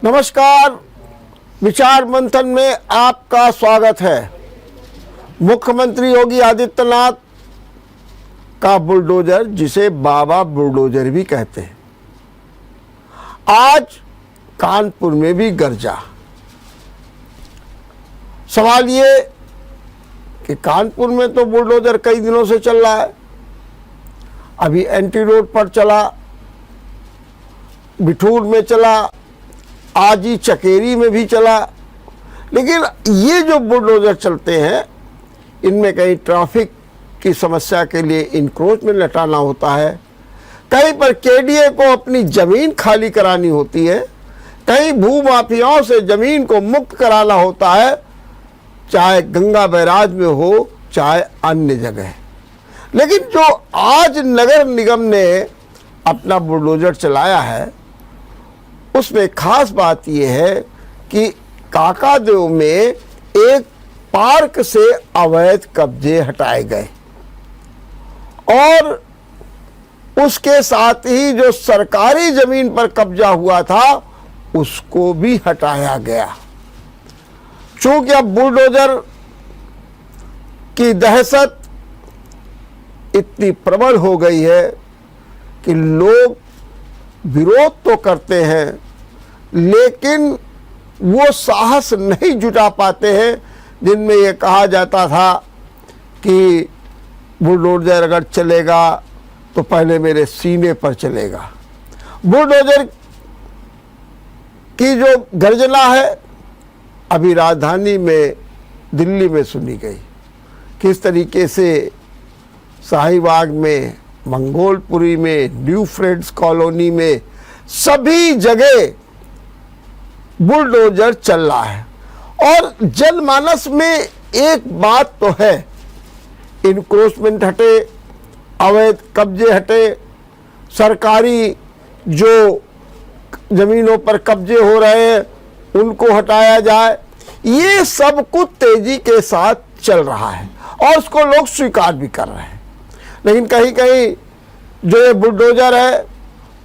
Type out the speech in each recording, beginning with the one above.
नमस्कार, विचार मंथन में आपका स्वागत है। मुख्यमंत्री योगी आदित्यनाथ का बुलडोजर, जिसे बाबा बुलडोजर भी कहते हैं, आज कानपुर में भी गरजा। सवाल ये कि कानपुर में तो बुलडोजर कई दिनों से चल रहा है, अभी एंटी रोड पर चला, बिठूर में चला, आज ही चकेरी में भी चला। लेकिन ये जो बुलडोजर चलते हैं, इनमें कहीं ट्रैफिक की समस्या के लिए इंक्रोचमेंट हटाना होता है, कहीं पर केडीए को अपनी जमीन खाली करानी होती है, कहीं भूमाफियाओं से जमीन को मुक्त कराना होता है, चाहे गंगा बैराज में हो चाहे अन्य जगह। लेकिन जो आज नगर निगम ने अपना बुलडोजर चलाया है, उसमें खास बात यह है कि काकादेव में एक पार्क से अवैध कब्जे हटाए गए और उसके साथ ही जो सरकारी जमीन पर कब्जा हुआ था उसको भी हटाया गया। चूंकि अब बुलडोजर की दहशत इतनी प्रबल हो गई है कि लोग विरोध तो करते हैं, लेकिन वो साहस नहीं जुटा पाते हैं जिनमें ये कहा जाता था कि बुलडोजर अगर चलेगा तो पहले मेरे सीने पर चलेगा। बुलडोजर की जो गर्जना है अभी राजधानी में, दिल्ली में सुनी गई। किस तरीके से शाहीबाग में, मंगोलपुरी में, न्यू फ्रेंड्स कॉलोनी में, सभी जगह बुलडोजर चल रहा है। और जनमानस में एक बात तो है, इंक्रोचमेंट हटे, अवैध कब्जे हटे, सरकारी जो जमीनों पर कब्जे हो रहे हैं उनको हटाया जाए, ये सब कुछ तेजी के साथ चल रहा है और उसको लोग स्वीकार भी कर रहे हैं। लेकिन कहीं कहीं जो ये बुलडोजर है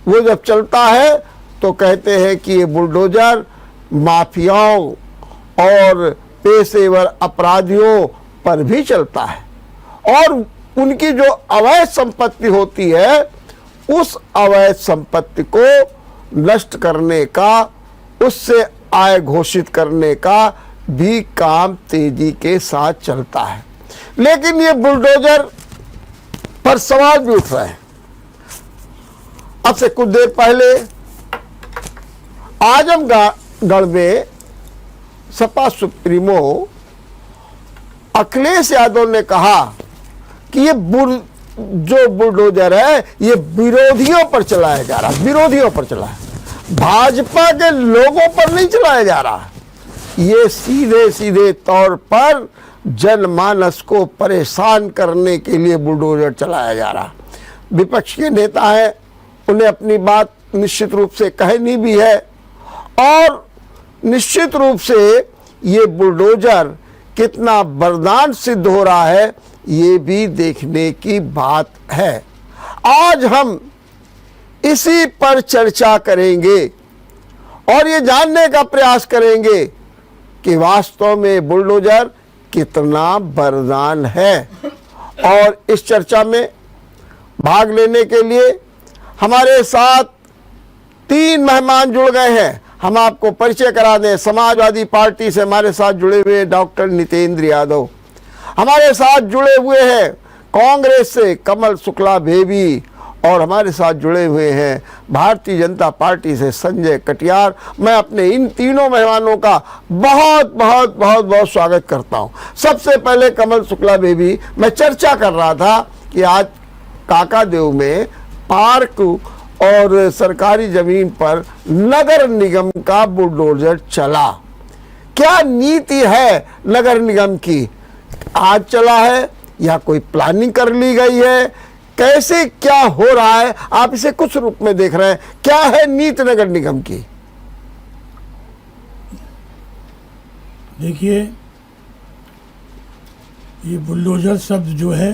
वो जब चलता है तो कहते हैं कि ये बुलडोजर माफियाओं और पेशेवर अपराधियों पर भी चलता है और उनकी जो अवैध संपत्ति होती है उस अवैध संपत्ति को नष्ट करने का, उससे आय घोषित करने का भी काम तेजी के साथ चलता है। लेकिन ये बुलडोजर पर सवाल भी उठ रहे हैं। अब से कुछ देर पहले आजमगढ़ में सपा सुप्रीमो अखिलेश यादव ने कहा कि ये जो बुलडोजर है ये विरोधियों पर चलाया जा रहा है, विरोधियों पर चला है, भाजपा के लोगों पर नहीं चलाया जा रहा। ये सीधे सीधे तौर पर जनमानस को परेशान करने के लिए बुलडोजर चलाया जा रहा। विपक्ष के नेता हैं, उन्हें अपनी बात निश्चित रूप से कहनी भी है और निश्चित रूप से ये बुलडोजर कितना वरदान सिद्ध हो रहा है ये भी देखने की बात है। आज हम इसी पर चर्चा करेंगे और ये जानने का प्रयास करेंगे कि वास्तव में बुलडोजर कितना वरदान है। और इस चर्चा में भाग लेने के लिए हमारे साथ 3 मेहमान जुड़ गए हैं। हम आपको परिचय करा दें, समाजवादी पार्टी से हमारे साथ जुड़े हुए डॉक्टर नितेंद्र यादव, हमारे साथ जुड़े हुए हैं कांग्रेस से कमल शुक्ला बेबी और हमारे साथ जुड़े हुए हैं भारतीय जनता पार्टी से संजय कटियार। मैं अपने इन तीनों मेहमानों का बहुत बहुत बहुत बहुत स्वागत करता हूं। सबसे पहले कमल शुक्ला बेबी, मैं चर्चा कर रहा था कि आज काकादेव में पार्क और सरकारी जमीन पर नगर निगम का बुलडोजर चला। क्या नीति है नगर निगम की? आज चला है या कोई प्लानिंग कर ली गई है? कैसे क्या हो रहा है, आप इसे कुछ रूप में देख रहे हैं? क्या है नीति नगर निगम की? देखिए, ये बुलडोजर शब्द जो है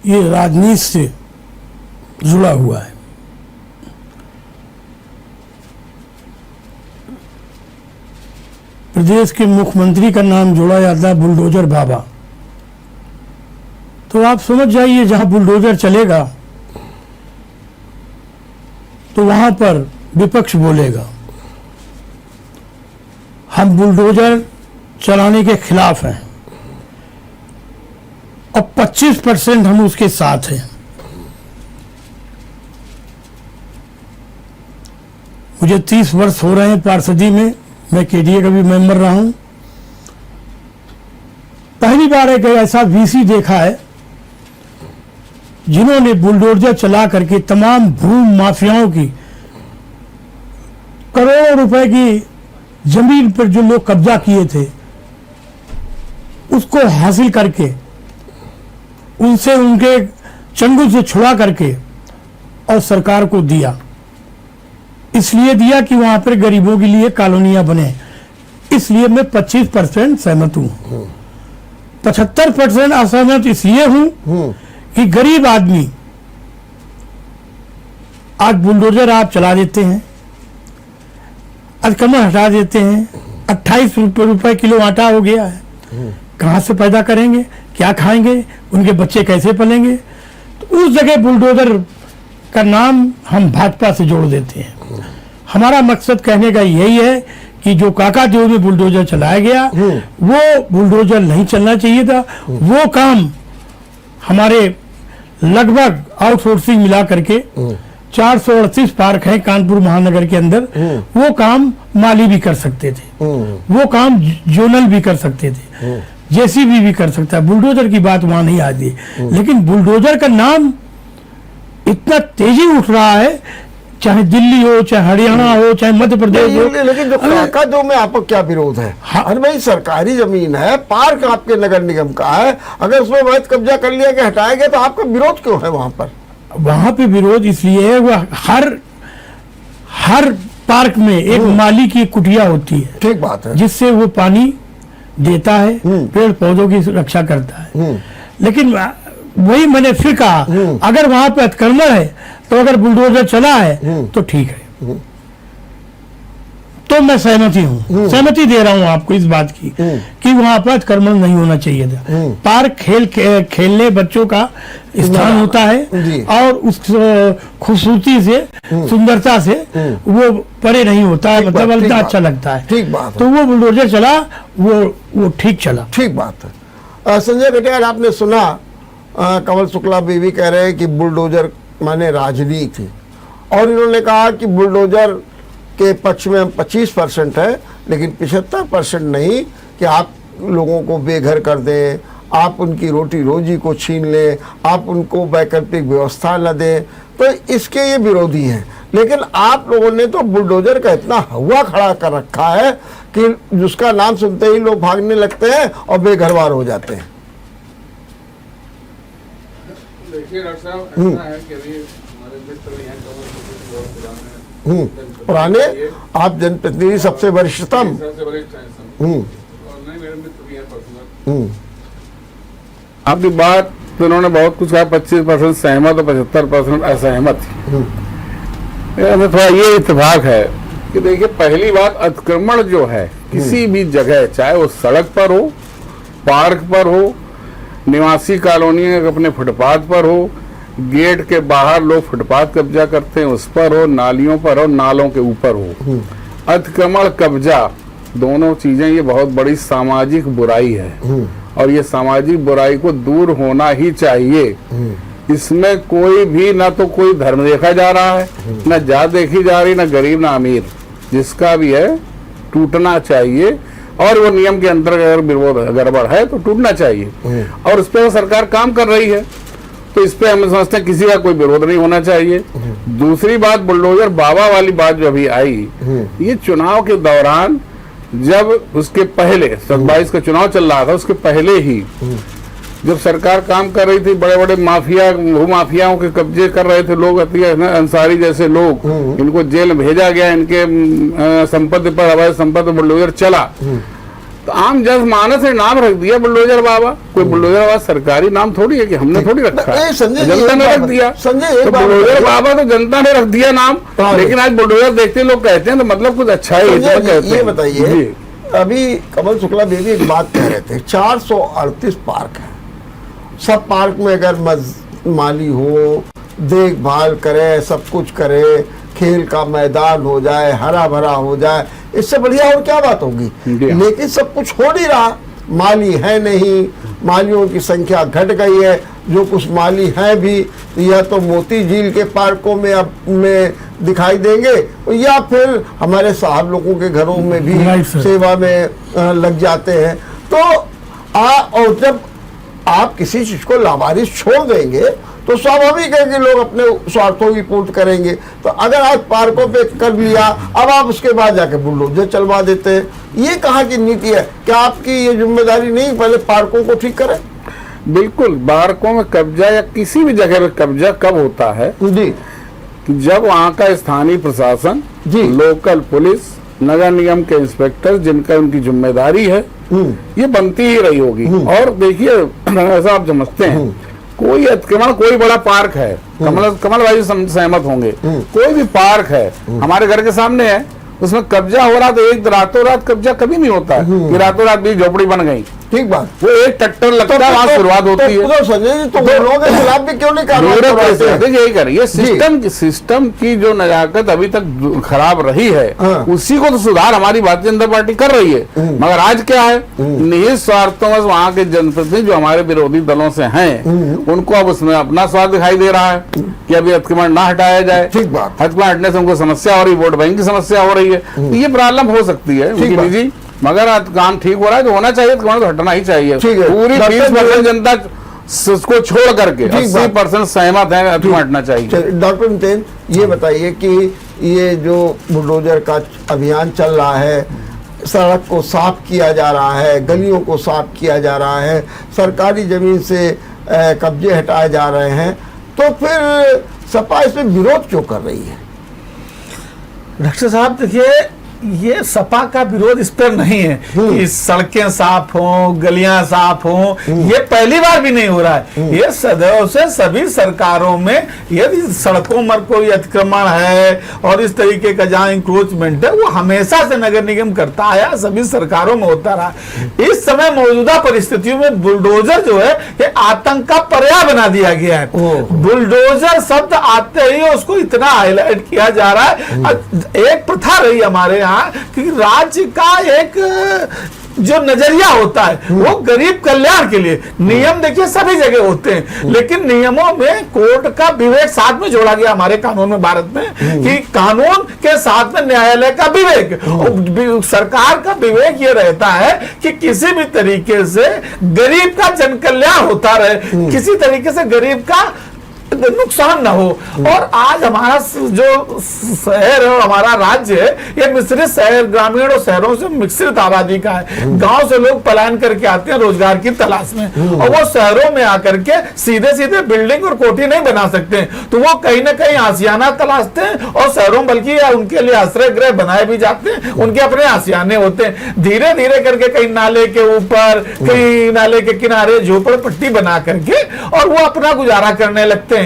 ये राजनीति से जुड़ा हुआ है। प्रदेश के मुख्यमंत्री का नाम जोड़ा जाता है बुलडोजर बाबा, तो आप समझ जाइए जहां बुलडोजर चलेगा तो वहां पर विपक्ष बोलेगा। हम बुलडोजर चलाने के खिलाफ हैं और 25% हम उसके साथ हैं। मुझे 30 वर्ष हो रहे हैं पार्षदी में, मैं केडीए का भी मेंबर रहा हूं। पहली बार एक ऐसा वीसी देखा है जिन्होंने बुलडोजर चला करके तमाम भूमि माफियाओं की करोड़ों रुपए की जमीन पर जो लोग कब्जा किए थे उसको हासिल करके उनसे उनके चंगुल से छुड़ा करके और सरकार को दिया। इसलिए दिया कि वहां पर गरीबों के लिए कॉलोनियां बने। इसलिए मैं 25% सहमत हूं। 75% असहमत इसलिए हूं कि गरीब आदमी आज बुलडोजर आप चला देते हैं, अतिक्रमण हटा देते हैं, 28 रुपए किलो आटा हो गया है, कहां से पैदा करेंगे, क्या खाएंगे, उनके बच्चे कैसे पलेंगे। तो उस जगह बुलडोजर का नाम हम भाजपा से जोड़ देते हैं। हमारा मकसद कहने का यही है कि जो काकादेव में बुलडोजर चलाया गया वो बुलडोजर नहीं चलना चाहिए था। वो काम हमारे लगभग आउटसोर्सिंग मिला करके 438 पार्क हैं कानपुर महानगर के अंदर, वो काम माली भी कर सकते थे, वो काम जोनल भी कर सकते थे, जेसीबी भी कर सकता है। बुलडोजर की बात वहां नहीं आती, लेकिन बुलडोजर का नाम इतना तेजी उठ रहा है, चाहे दिल्ली हो, चाहे हरियाणा हो, चाहे मध्य प्रदेश हो। लेकिन जो काकादेव में आपको क्या विरोध है? अरे भाई सरकारी जमीन है, पार्क आपके नगर निगम का है, अगर उसमें अवैध कब्जा कर लिया गया, हटाया गया, तो आपका विरोध क्यों है वहां पर? वहां पे विरोध इसलिए है, वह हर पार्क में एक माली की कुटिया होती है, ठीक बात है, जिससे वो पानी देता है, पेड़ पौधों की रक्षा करता है। लेकिन वही मैंने फिर कहा, अगर वहां पे अतिक्रमण है तो अगर बुलडोजर चला है तो ठीक है, तो मैं सहमति हूँ, सहमति दे रहा हूँ आपको इस बात की कि वहां पर अतिक्रमण नहीं होना चाहिए था। पार्क खेलने बच्चों का स्थान होता है और उस खूबसूरती से, सुंदरता से वो परे नहीं होता है, मतलब अलग अच्छा लगता है। ठीक बात। तो वो बुलडोजर चला, वो ठीक चला। ठीक बात है। संजय कटियार, आपने सुना कमल शुक्ला बीवी कह रहे हैं कि बुलडोजर माने राजनीति, और इन्होंने कहा कि बुलडोजर के पक्ष में हम 25% है, लेकिन 75% नहीं कि आप लोगों को बेघर कर दें, आप उनकी रोटी रोजी को छीन लें, आप उनको वैकल्पिक व्यवस्था न दें, तो इसके ये विरोधी हैं। लेकिन आप लोगों ने तो बुलडोजर का इतना हवा खड़ा कर रखा है कि जिसका नाम सुनते ही लोग भागने लगते हैं और बेघरवार हो जाते हैं। देखिए डॉक्टर साहब, ऐसा है कि अभी हमारे मित्र भी हैं, पुराने आप जनप्रतिनिधि सबसे वरिष्ठतम, सबसे वरिष्ठ हैं, और नहीं मेरे मित्र भी हैं पर्सनल। आपकी बात तो उन्होंने बहुत कुछ कहा, 25% सहमत और 75% असहमत थी। हमें थोड़ा ये इत्तेफाक है कि देखिए, पहली बात, अतिक्रमण जो है किसी भी जगह, चाहे वो सड़क पर हो, पार्क पर हो, निवासी कॉलोनी अपने फुटपाथ पर हो, गेट के बाहर लोग फुटपाथ कब्जा करते हैं उस पर हो, नालियों पर हो, नालों के ऊपर हो, अतिक्रमण कब्जा दोनों चीजें ये बहुत बड़ी सामाजिक बुराई है और ये सामाजिक बुराई को दूर होना ही चाहिए। इसमें कोई भी ना तो कोई धर्म देखा जा रहा है, ना जात देखी जा रही, ना गरीब ना अमीर, जिसका भी है टूटना चाहिए और वो नियम के अंदर अगर विरोध गड़बड़ है तो टूटना चाहिए और उस पर सरकार काम कर रही है, तो इस पे हम समझते हैं किसी का कोई विरोध नहीं होना चाहिए। दूसरी बात, बुलडोजर बाबा वाली बात जो अभी आई, ये चुनाव के दौरान, जब उसके पहले 22 का चुनाव चल रहा था, उसके पहले ही जब सरकार काम कर रही थी, बड़े बड़े माफिया, भूमाफियाओं के कब्जे कर रहे थे लोग, अंसारी जैसे लोग, इनको जेल भेजा गया, इनके संपत्ति पर, अवैध संपत्ति बुलडोजर चला, तो आम जनमानस ने नाम रख दिया बुलडोजर बाबा। कोई बुलडोजर बाबा सरकारी नाम थोड़ी है कि हमने थोड़ी रखा है, जनता ने रख दिया। तो बुलडोजर बाबा तो जनता ने रख दिया नाम, लेकिन आज बुलडोजर देखते लोग कहते हैं तो मतलब कुछ अच्छा है। ये बताइए, अभी कमल शुक्ला बेबी एक बात कह रहे थे, 438 पार्क है, सब पार्क में अगर माली हो, देखभाल करे, सब कुछ करे, खेल का मैदान हो जाए, हरा भरा हो जाए, इससे बढ़िया और क्या बात होगी। लेकिन सब कुछ हो नहीं रहा, माली है नहीं, मालियों की संख्या घट गई है, जो कुछ माली हैं भी या तो मोती झील के पार्कों में अब में दिखाई देंगे या फिर हमारे साहब लोगों के घरों में भी सेवा में लग जाते हैं। तो और जब आप किसी चीज को लावारिस छोड़ देंगे तो स्वाभाविक है कि लोग अपने स्वार्थों की पूर्ति करेंगे। तो अगर आज पार्कों पे कर लिया, अब आप उसके बाद जाके बुलडोजर चलवा देते हैं, ये कहाँ की नीति है? क्या आपकी ये जिम्मेदारी नहीं पहले पार्कों को ठीक करें? बिल्कुल, पार्कों में कब्जा या किसी भी जगह पे कब्जा कब होता है जी, जब वहाँ का स्थानीय प्रशासन, जी, लोकल पुलिस, नगर निगम के इंस्पेक्टर, जिनका उनकी जिम्मेदारी है, ये बनती ही रही होगी। और देखिए, ऐसा आप समझते हैं, कोई अतिक्रमण, कोई बड़ा पार्क है, कमल भाई सहमत होंगे, कोई भी पार्क है हमारे घर के सामने है, उसमें कब्जा हो रहा तो एक रातों रात कब्जा कभी नहीं होता है कि रातों रात भी झोपड़ी बन गई। ठीक बात, वो एक ट्रैक्टर लगता है, वहां शुरुआत होती है। तो संजय जी, तो लोगों के खिलाफ भी क्यों नहीं कार्रवाई? यही करिए, सिस्टम की जो नजाकत अभी तक खराब रही है, उसी को तो सुधार हमारी भारतीय जनता पार्टी कर रही है। मगर आज क्या है, निहित स्वार्थों में वहां के जनप्रतिनिधि जो हमारे विरोधी दलों से हैं, उनको अब उसमें अपना स्वार्थ दिखाई दे रहा है कि अभी अतिक्रमण ना हटाया जाए। ठीक बात, अतिक्रमण हटने से उनको समस्या हो रही, वोट बैंक की समस्या हो रही है, ये प्रॉब्लम हो सकती है जी। मगर काम ठीक हो रहा है, तो होना चाहिए, तो हटना ही चाहिए। पूरी 20% जनता उसको छोड़ करके 80% सहमत है, हटना चाहिए। डॉक्टर नितिन, ये बताइए कि ये जो बुलडोजर का अभियान चल रहा है, सड़क को साफ किया जा रहा है, गलियों को साफ किया जा रहा है, सरकारी जमीन से कब्जे हटाए जा रहे हैं, तो फिर सपा इसमें विरोध क्यों कर रही है? डॉक्टर साहब देखिए, ये सपा का विरोध इस पर नहीं है कि सड़कें साफ हों, गलियां साफ हों, ये पहली बार भी नहीं हो रहा है। ये सदैव से सभी सरकारों में यदि सड़कों पर कोई अतिक्रमण है और इस तरीके का जहां इंक्रोचमेंट है, वो हमेशा से नगर निगम करता आया, सभी सरकारों में होता रहा। इस समय मौजूदा परिस्थितियों में बुलडोजर जो है ये आतंक का पर्याय बना दिया गया है। बुलडोजर शब्द आते ही उसको इतना हाईलाइट किया जा रहा है। एक प्रथा रही हमारे कि राज्य का एक जो नजरिया होता है वो गरीब कल्याण के लिए, नियम देखिए सभी जगह होते हैं, लेकिन नियमों में कोर्ट का विवेक साथ में जोड़ा गया हमारे कानून में, भारत में, कि कानून के साथ में न्यायालय का विवेक, सरकार का विवेक ये रहता है कि किसी भी तरीके से गरीब का जन कल्याण होता रहे, किसी तरीके से गरीब का नुकसान ना हो। और आज हमारा जो शहर है, हमारा राज्य है, ये मिश्रित शहर, ग्रामीण और शहरों से मिश्रित आबादी का है। गांव से लोग पलायन करके आते हैं रोजगार की तलाश में, और वो शहरों में आकर के सीधे सीधे बिल्डिंग और कोठी नहीं बना सकते, तो वो कहीं ना कहीं आसियाना तलाशते हैं, और शहरों बल्कि उनके लिए आश्रय गृह बनाए भी जाते हैं, उनके अपने आसियाने होते हैं। धीरे धीरे करके कहीं नाले के ऊपर, कहीं नाले के किनारे झोपड़पट्टी बना करके और वो अपना गुजारा करने लगते हैं।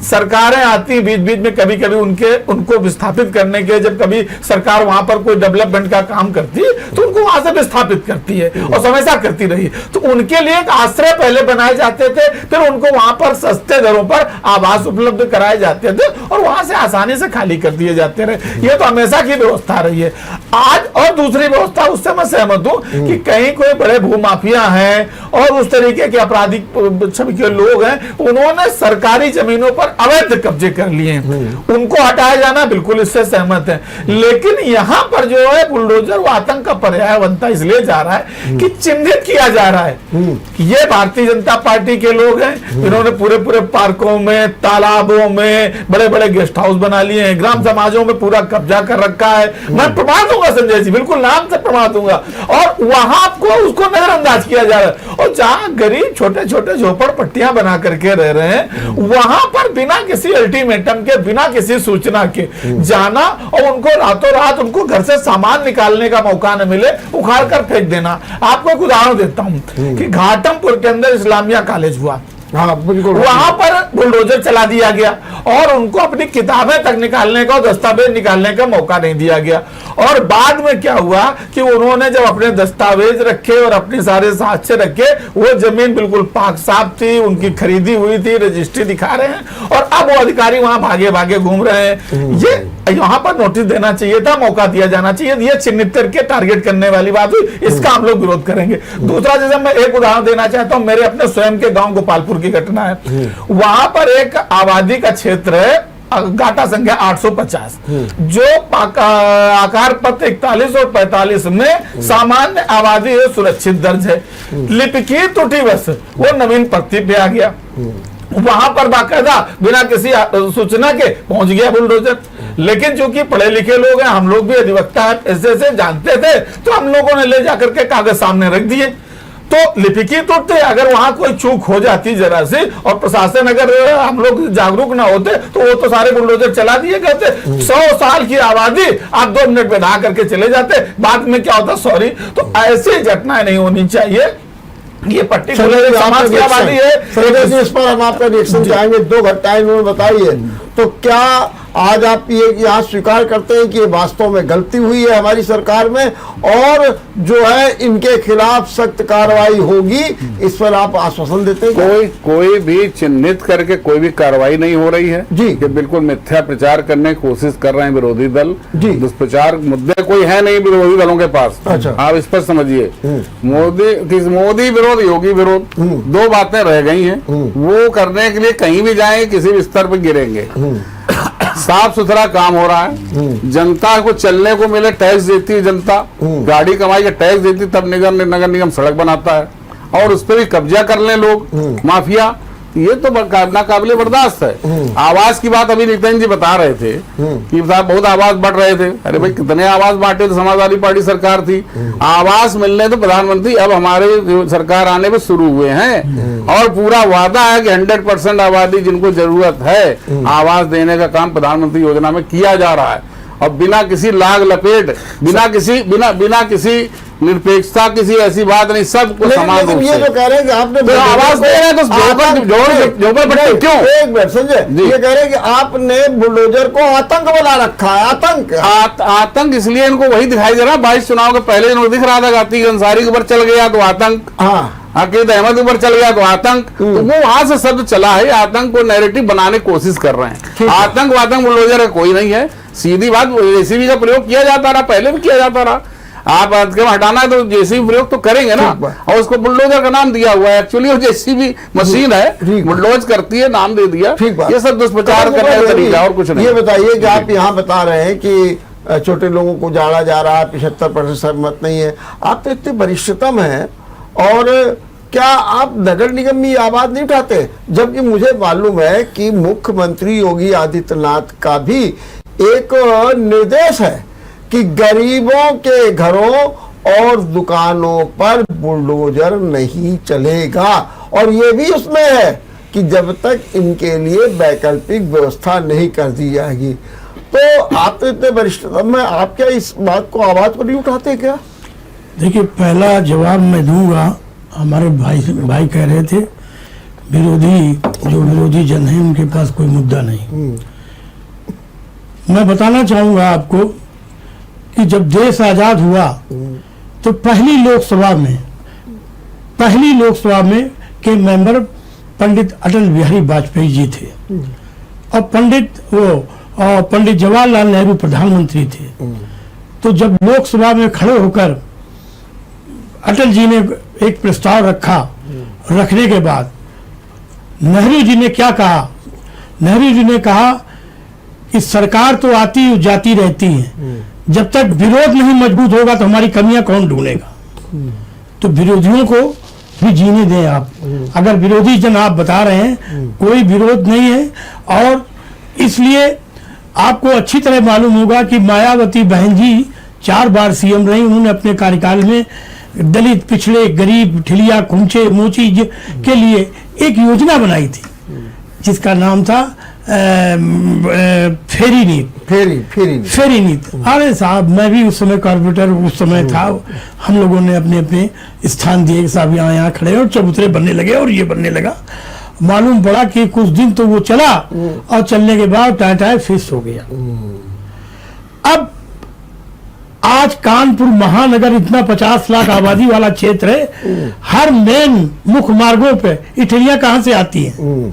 सरकारें आती बीच बीच में, कभी कभी उनको विस्थापित करने के, जब कभी सरकार वहां पर कोई डेवलपमेंट का काम करती है तो उनको वहां से विस्थापित करती है, और हमेशा करती रही। तो उनके लिए एक आश्रय पहले बनाए जाते थे, फिर उनको वहां पर सस्ते दरों पर आवास उपलब्ध कराए जाते थे, और वहां से आसानी से खाली कर दिए जाते रहे। ये तो हमेशा की व्यवस्था रही है। आज और दूसरी व्यवस्था, उससे मैं सहमत हूं कि कहीं कोई बड़े भूमाफिया हैं और उस तरीके के आपराधिक के लोग हैं, उन्होंने सरकारी जमीनों पर अवैध कब्जे कर लिए हैं, उनको हटाया जाना, बिल्कुल इससे सहमत है। लेकिन यहां पर जो है बुलडोजर वो आतंक का पर्याय बनता इसलिए जा रहा है कि चिन्हित किया जा रहा है कि ये भारतीय जनता पार्टी के लोग हैं, इन्होंने पूरे पूरे पार्कों में, तालाबों में बड़े बड़े गेस्ट हाउस बना लिए हैं, ग्राम समाजों में पूरा कब्जा कर रखा है। मैं प्रमाण दूंगा संजय जी, बिल्कुल नाम से प्रमाण दूंगा। और वहां को उसको नजरअंदाज किया जा रहा है, और जहां गरीब छोटे छोटे झोपड़पट्टियां बना करके रह रहे हैं, वहां पर बिना किसी अल्टीमेटम के, बिना किसी सूचना के जाना, और उनको रातों रात उनको घर से सामान निकालने का मौका न मिले, उखाड़ कर फेंक देना। आपको एक उदाहरण देता हूं कि घाटमपुर के अंदर इस्लामिया कॉलेज हुआ, हाँ बिल्कुल, वहां पर बुलडोजर चला दिया गया और उनको अपनी किताबें तक निकालने का और दस्तावेज निकालने का मौका नहीं दिया गया। और बाद में क्या हुआ कि उन्होंने जब अपने दस्तावेज रखे और अपने सारे साक्ष्य रखे, वो जमीन बिल्कुल पाक साफ थी, उनकी खरीदी हुई थी, रजिस्ट्री दिखा रहे हैं, और अब वो अधिकारी वहां भागे भागे घूम रहे हैं। ये यहाँ पर नोटिस देना चाहिए था, मौका दिया जाना चाहिए। ये चिन्हित करके टारगेट करने वाली बात हुई, इसका हम लोग विरोध करेंगे। दूसरा, जैसे मैं एक उदाहरण देना चाहता हूं, मेरे अपने स्वयं के गांव गोपालपुर की घटना है। वहां पर एक आबादी का क्षेत्र है, गाटा संख्या 850, जो आकार पत्र 41 और 45 में सामान्य आबादी है, सुरक्षित दर्ज है। लिपिकी त्रुटि बस वो नवीन पत्ती पे आ गया, वहां पर बाकायदा बिना किसी सूचना के पहुंच गया बुलडोजर। लेकिन चूंकि पढ़े लिखे लोग हैं, हम लोग भी अधिवक्ता ऐसे जानते थे, तो हम लोगों ने ले जाकर के कागज सामने रख दिए। तो लिपिकी त्रुटि, अगर वहां कोई चूक हो जाती जरा सी और प्रशासन अगर हम लोग जागरूक ना होते, तो वो तो सारे बुलडोजर चला दिए गए थे। 100 साल की आबादी आप 2 मिनट में ढा करके चले जाते, बाद में क्या होता, सॉरी। तो ऐसी घटनाएं नहीं होनी चाहिए। ये पर्टिकुलर समाज की आबादी है, इस पर हम आपका रिएक्शन चाहेंगे। 2 घटनाएं इन्होंने बताई है, तो क्या आज आप ये यहाँ स्वीकार करते हैं कि ये वास्तव में गलती हुई है हमारी सरकार में, और जो है इनके खिलाफ सख्त कार्रवाई होगी, इस पर आप आश्वासन देते हैं? कोई भी चिन्हित करके कोई भी कार्रवाई नहीं हो रही है जी, कि बिल्कुल मिथ्या प्रचार करने की कोशिश कर रहे हैं विरोधी दल जी। दुष्प्रचार मुद्दे कोई है नहीं विरोधी दलों के पास। अच्छा। आप इस पर समझिए, मोदी विरोध, योगी विरोध, 2 बातें रह गई हैं। वो करने के लिए कहीं भी जाएं, किसी भी स्तर पर गिरेंगे। साफ सुथरा काम हो रहा है, जनता को चलने को मिले, टैक्स देती है जनता, गाड़ी कमाई का टैक्स देती, तब नगर निगम सड़क बनाता है, और उस पर भी कब्जा कर ले लोग, माफिया। ये तो नाकाबिले बर्दाश्त है। आवास की बात अभी नितिन जी बता रहे थे कि साहब बहुत आवास बढ़ रहे थे। अरे भाई, कितने आवास बांटे थे, समाजवादी पार्टी सरकार थी। आवास मिलने तो प्रधानमंत्री अब हमारे सरकार आने में शुरू हुए हैं, और पूरा वादा है कि 100% आबादी जिनको जरूरत है आवास देने का काम प्रधानमंत्री योजना में किया जा रहा है। और बिना किसी लाग लपेट, बिना किसी निरपेक्षता, किसी ऐसी बात नहीं, सबको समान रूप से। ये जो कह रहे हैं कि आपने तो आवाज दे रहे हैं, तो क्यों? एक मिनट संजय, ये कह रहे हैं कि आपने बुलडोजर को आतंक बना रखा है। आतंक इसलिए इनको वही दिखाई दे रहा है। 22 चुनाव के पहले इनको दिख रहा था, अतीक अंसारी के ऊपर चल गया तो आतंक, अकीद अहमद ऊपर चल गया तो आतंक, तो वो वहां से शब्द चला है। आतंक को नैरेटिव बनाने की कोशिश कर रहे हैं। आतंक बुलडोजर कोई नहीं है, सीधी बात। जेसीबी का प्रयोग किया जाता रहा, पहले भी किया जाता रहा। आप हटाना है तो जेसीबी प्रयोग तो करेंगे ना, और उसको बुलडोजर का नाम दिया हुआ है। एक्चुअली वो जेसीबी मशीन है, बुलडोज करती है, नाम दे दिया। ये सब दुष्प्रचार करने का तरीका, और कुछ नहीं। ये बताइए कि आप यहाँ बता रहे हैं कि छोटे लोगों को जाना जा रहा है, 75% सहमत नहीं है। आप तो इतने वरिष्ठतम हैं, और क्या आप नगर निगम में आवाज नहीं उठाते? जबकि मुझे मालूम है कि मुख्यमंत्री योगी आदित्यनाथ का भी एक निर्देश है कि गरीबों के घरों और दुकानों पर बुलडोजर नहीं चलेगा, और ये भी उसमें है कि जब तक इनके लिए वैकल्पिक व्यवस्था नहीं कर दी जाएगी। तो आप तो इतने वरिष्ठतम में, आप क्या इस बात को, आवाज को नहीं उठाते क्या? देखिए, पहला जवाब मैं दूंगा। हमारे भाई कह रहे थे विरोधी जन है, उनके पास कोई मुद्दा नहीं। मैं बताना चाहूंगा आपको कि जब देश आजाद हुआ तो पहली लोकसभा में के मेंबर पंडित अटल बिहारी वाजपेयी जी थे, और पंडित जवाहरलाल नेहरू प्रधानमंत्री थे। तो जब लोकसभा में खड़े होकर अटल जी ने एक प्रस्ताव रखने के बाद नेहरू जी ने क्या कहा? नेहरू जी ने कहा कि सरकार तो आती जाती रहती है, जब तक विरोध नहीं मजबूत होगा तो हमारी कमियां कौन ढूंढेगा? तो विरोधियों को भी जीने दें आप। अगर विरोधी जन आप बता रहे हैं कोई विरोध नहीं है, और इसलिए आपको अच्छी तरह मालूम होगा कि मायावती बहन जी 4 बार सीएम रही। उन्होंने अपने कार्यकाल में दलित, पिछड़े, गरीब, ठिलिया, कुंचे, मोची के लिए एक योजना बनाई थी, जिसका नाम था फेरी नीति। अरे साहब, मैं भी उस समय कॉर्पोरेटर उस समय था। हम लोगों ने अपने अपने स्थान दिए, साहब यहाँ खड़े, और चबूतरे बनने लगे और ये बनने लगा। मालूम पड़ा कि कुछ दिन तो वो चला और चलने के बाद टाटा फिश हो गया। अब आज कानपुर महानगर इतना 50 लाख आबादी वाला क्षेत्र है, हर मेन मुख्य मार्गों पे इटलियां कहां से आती हैं?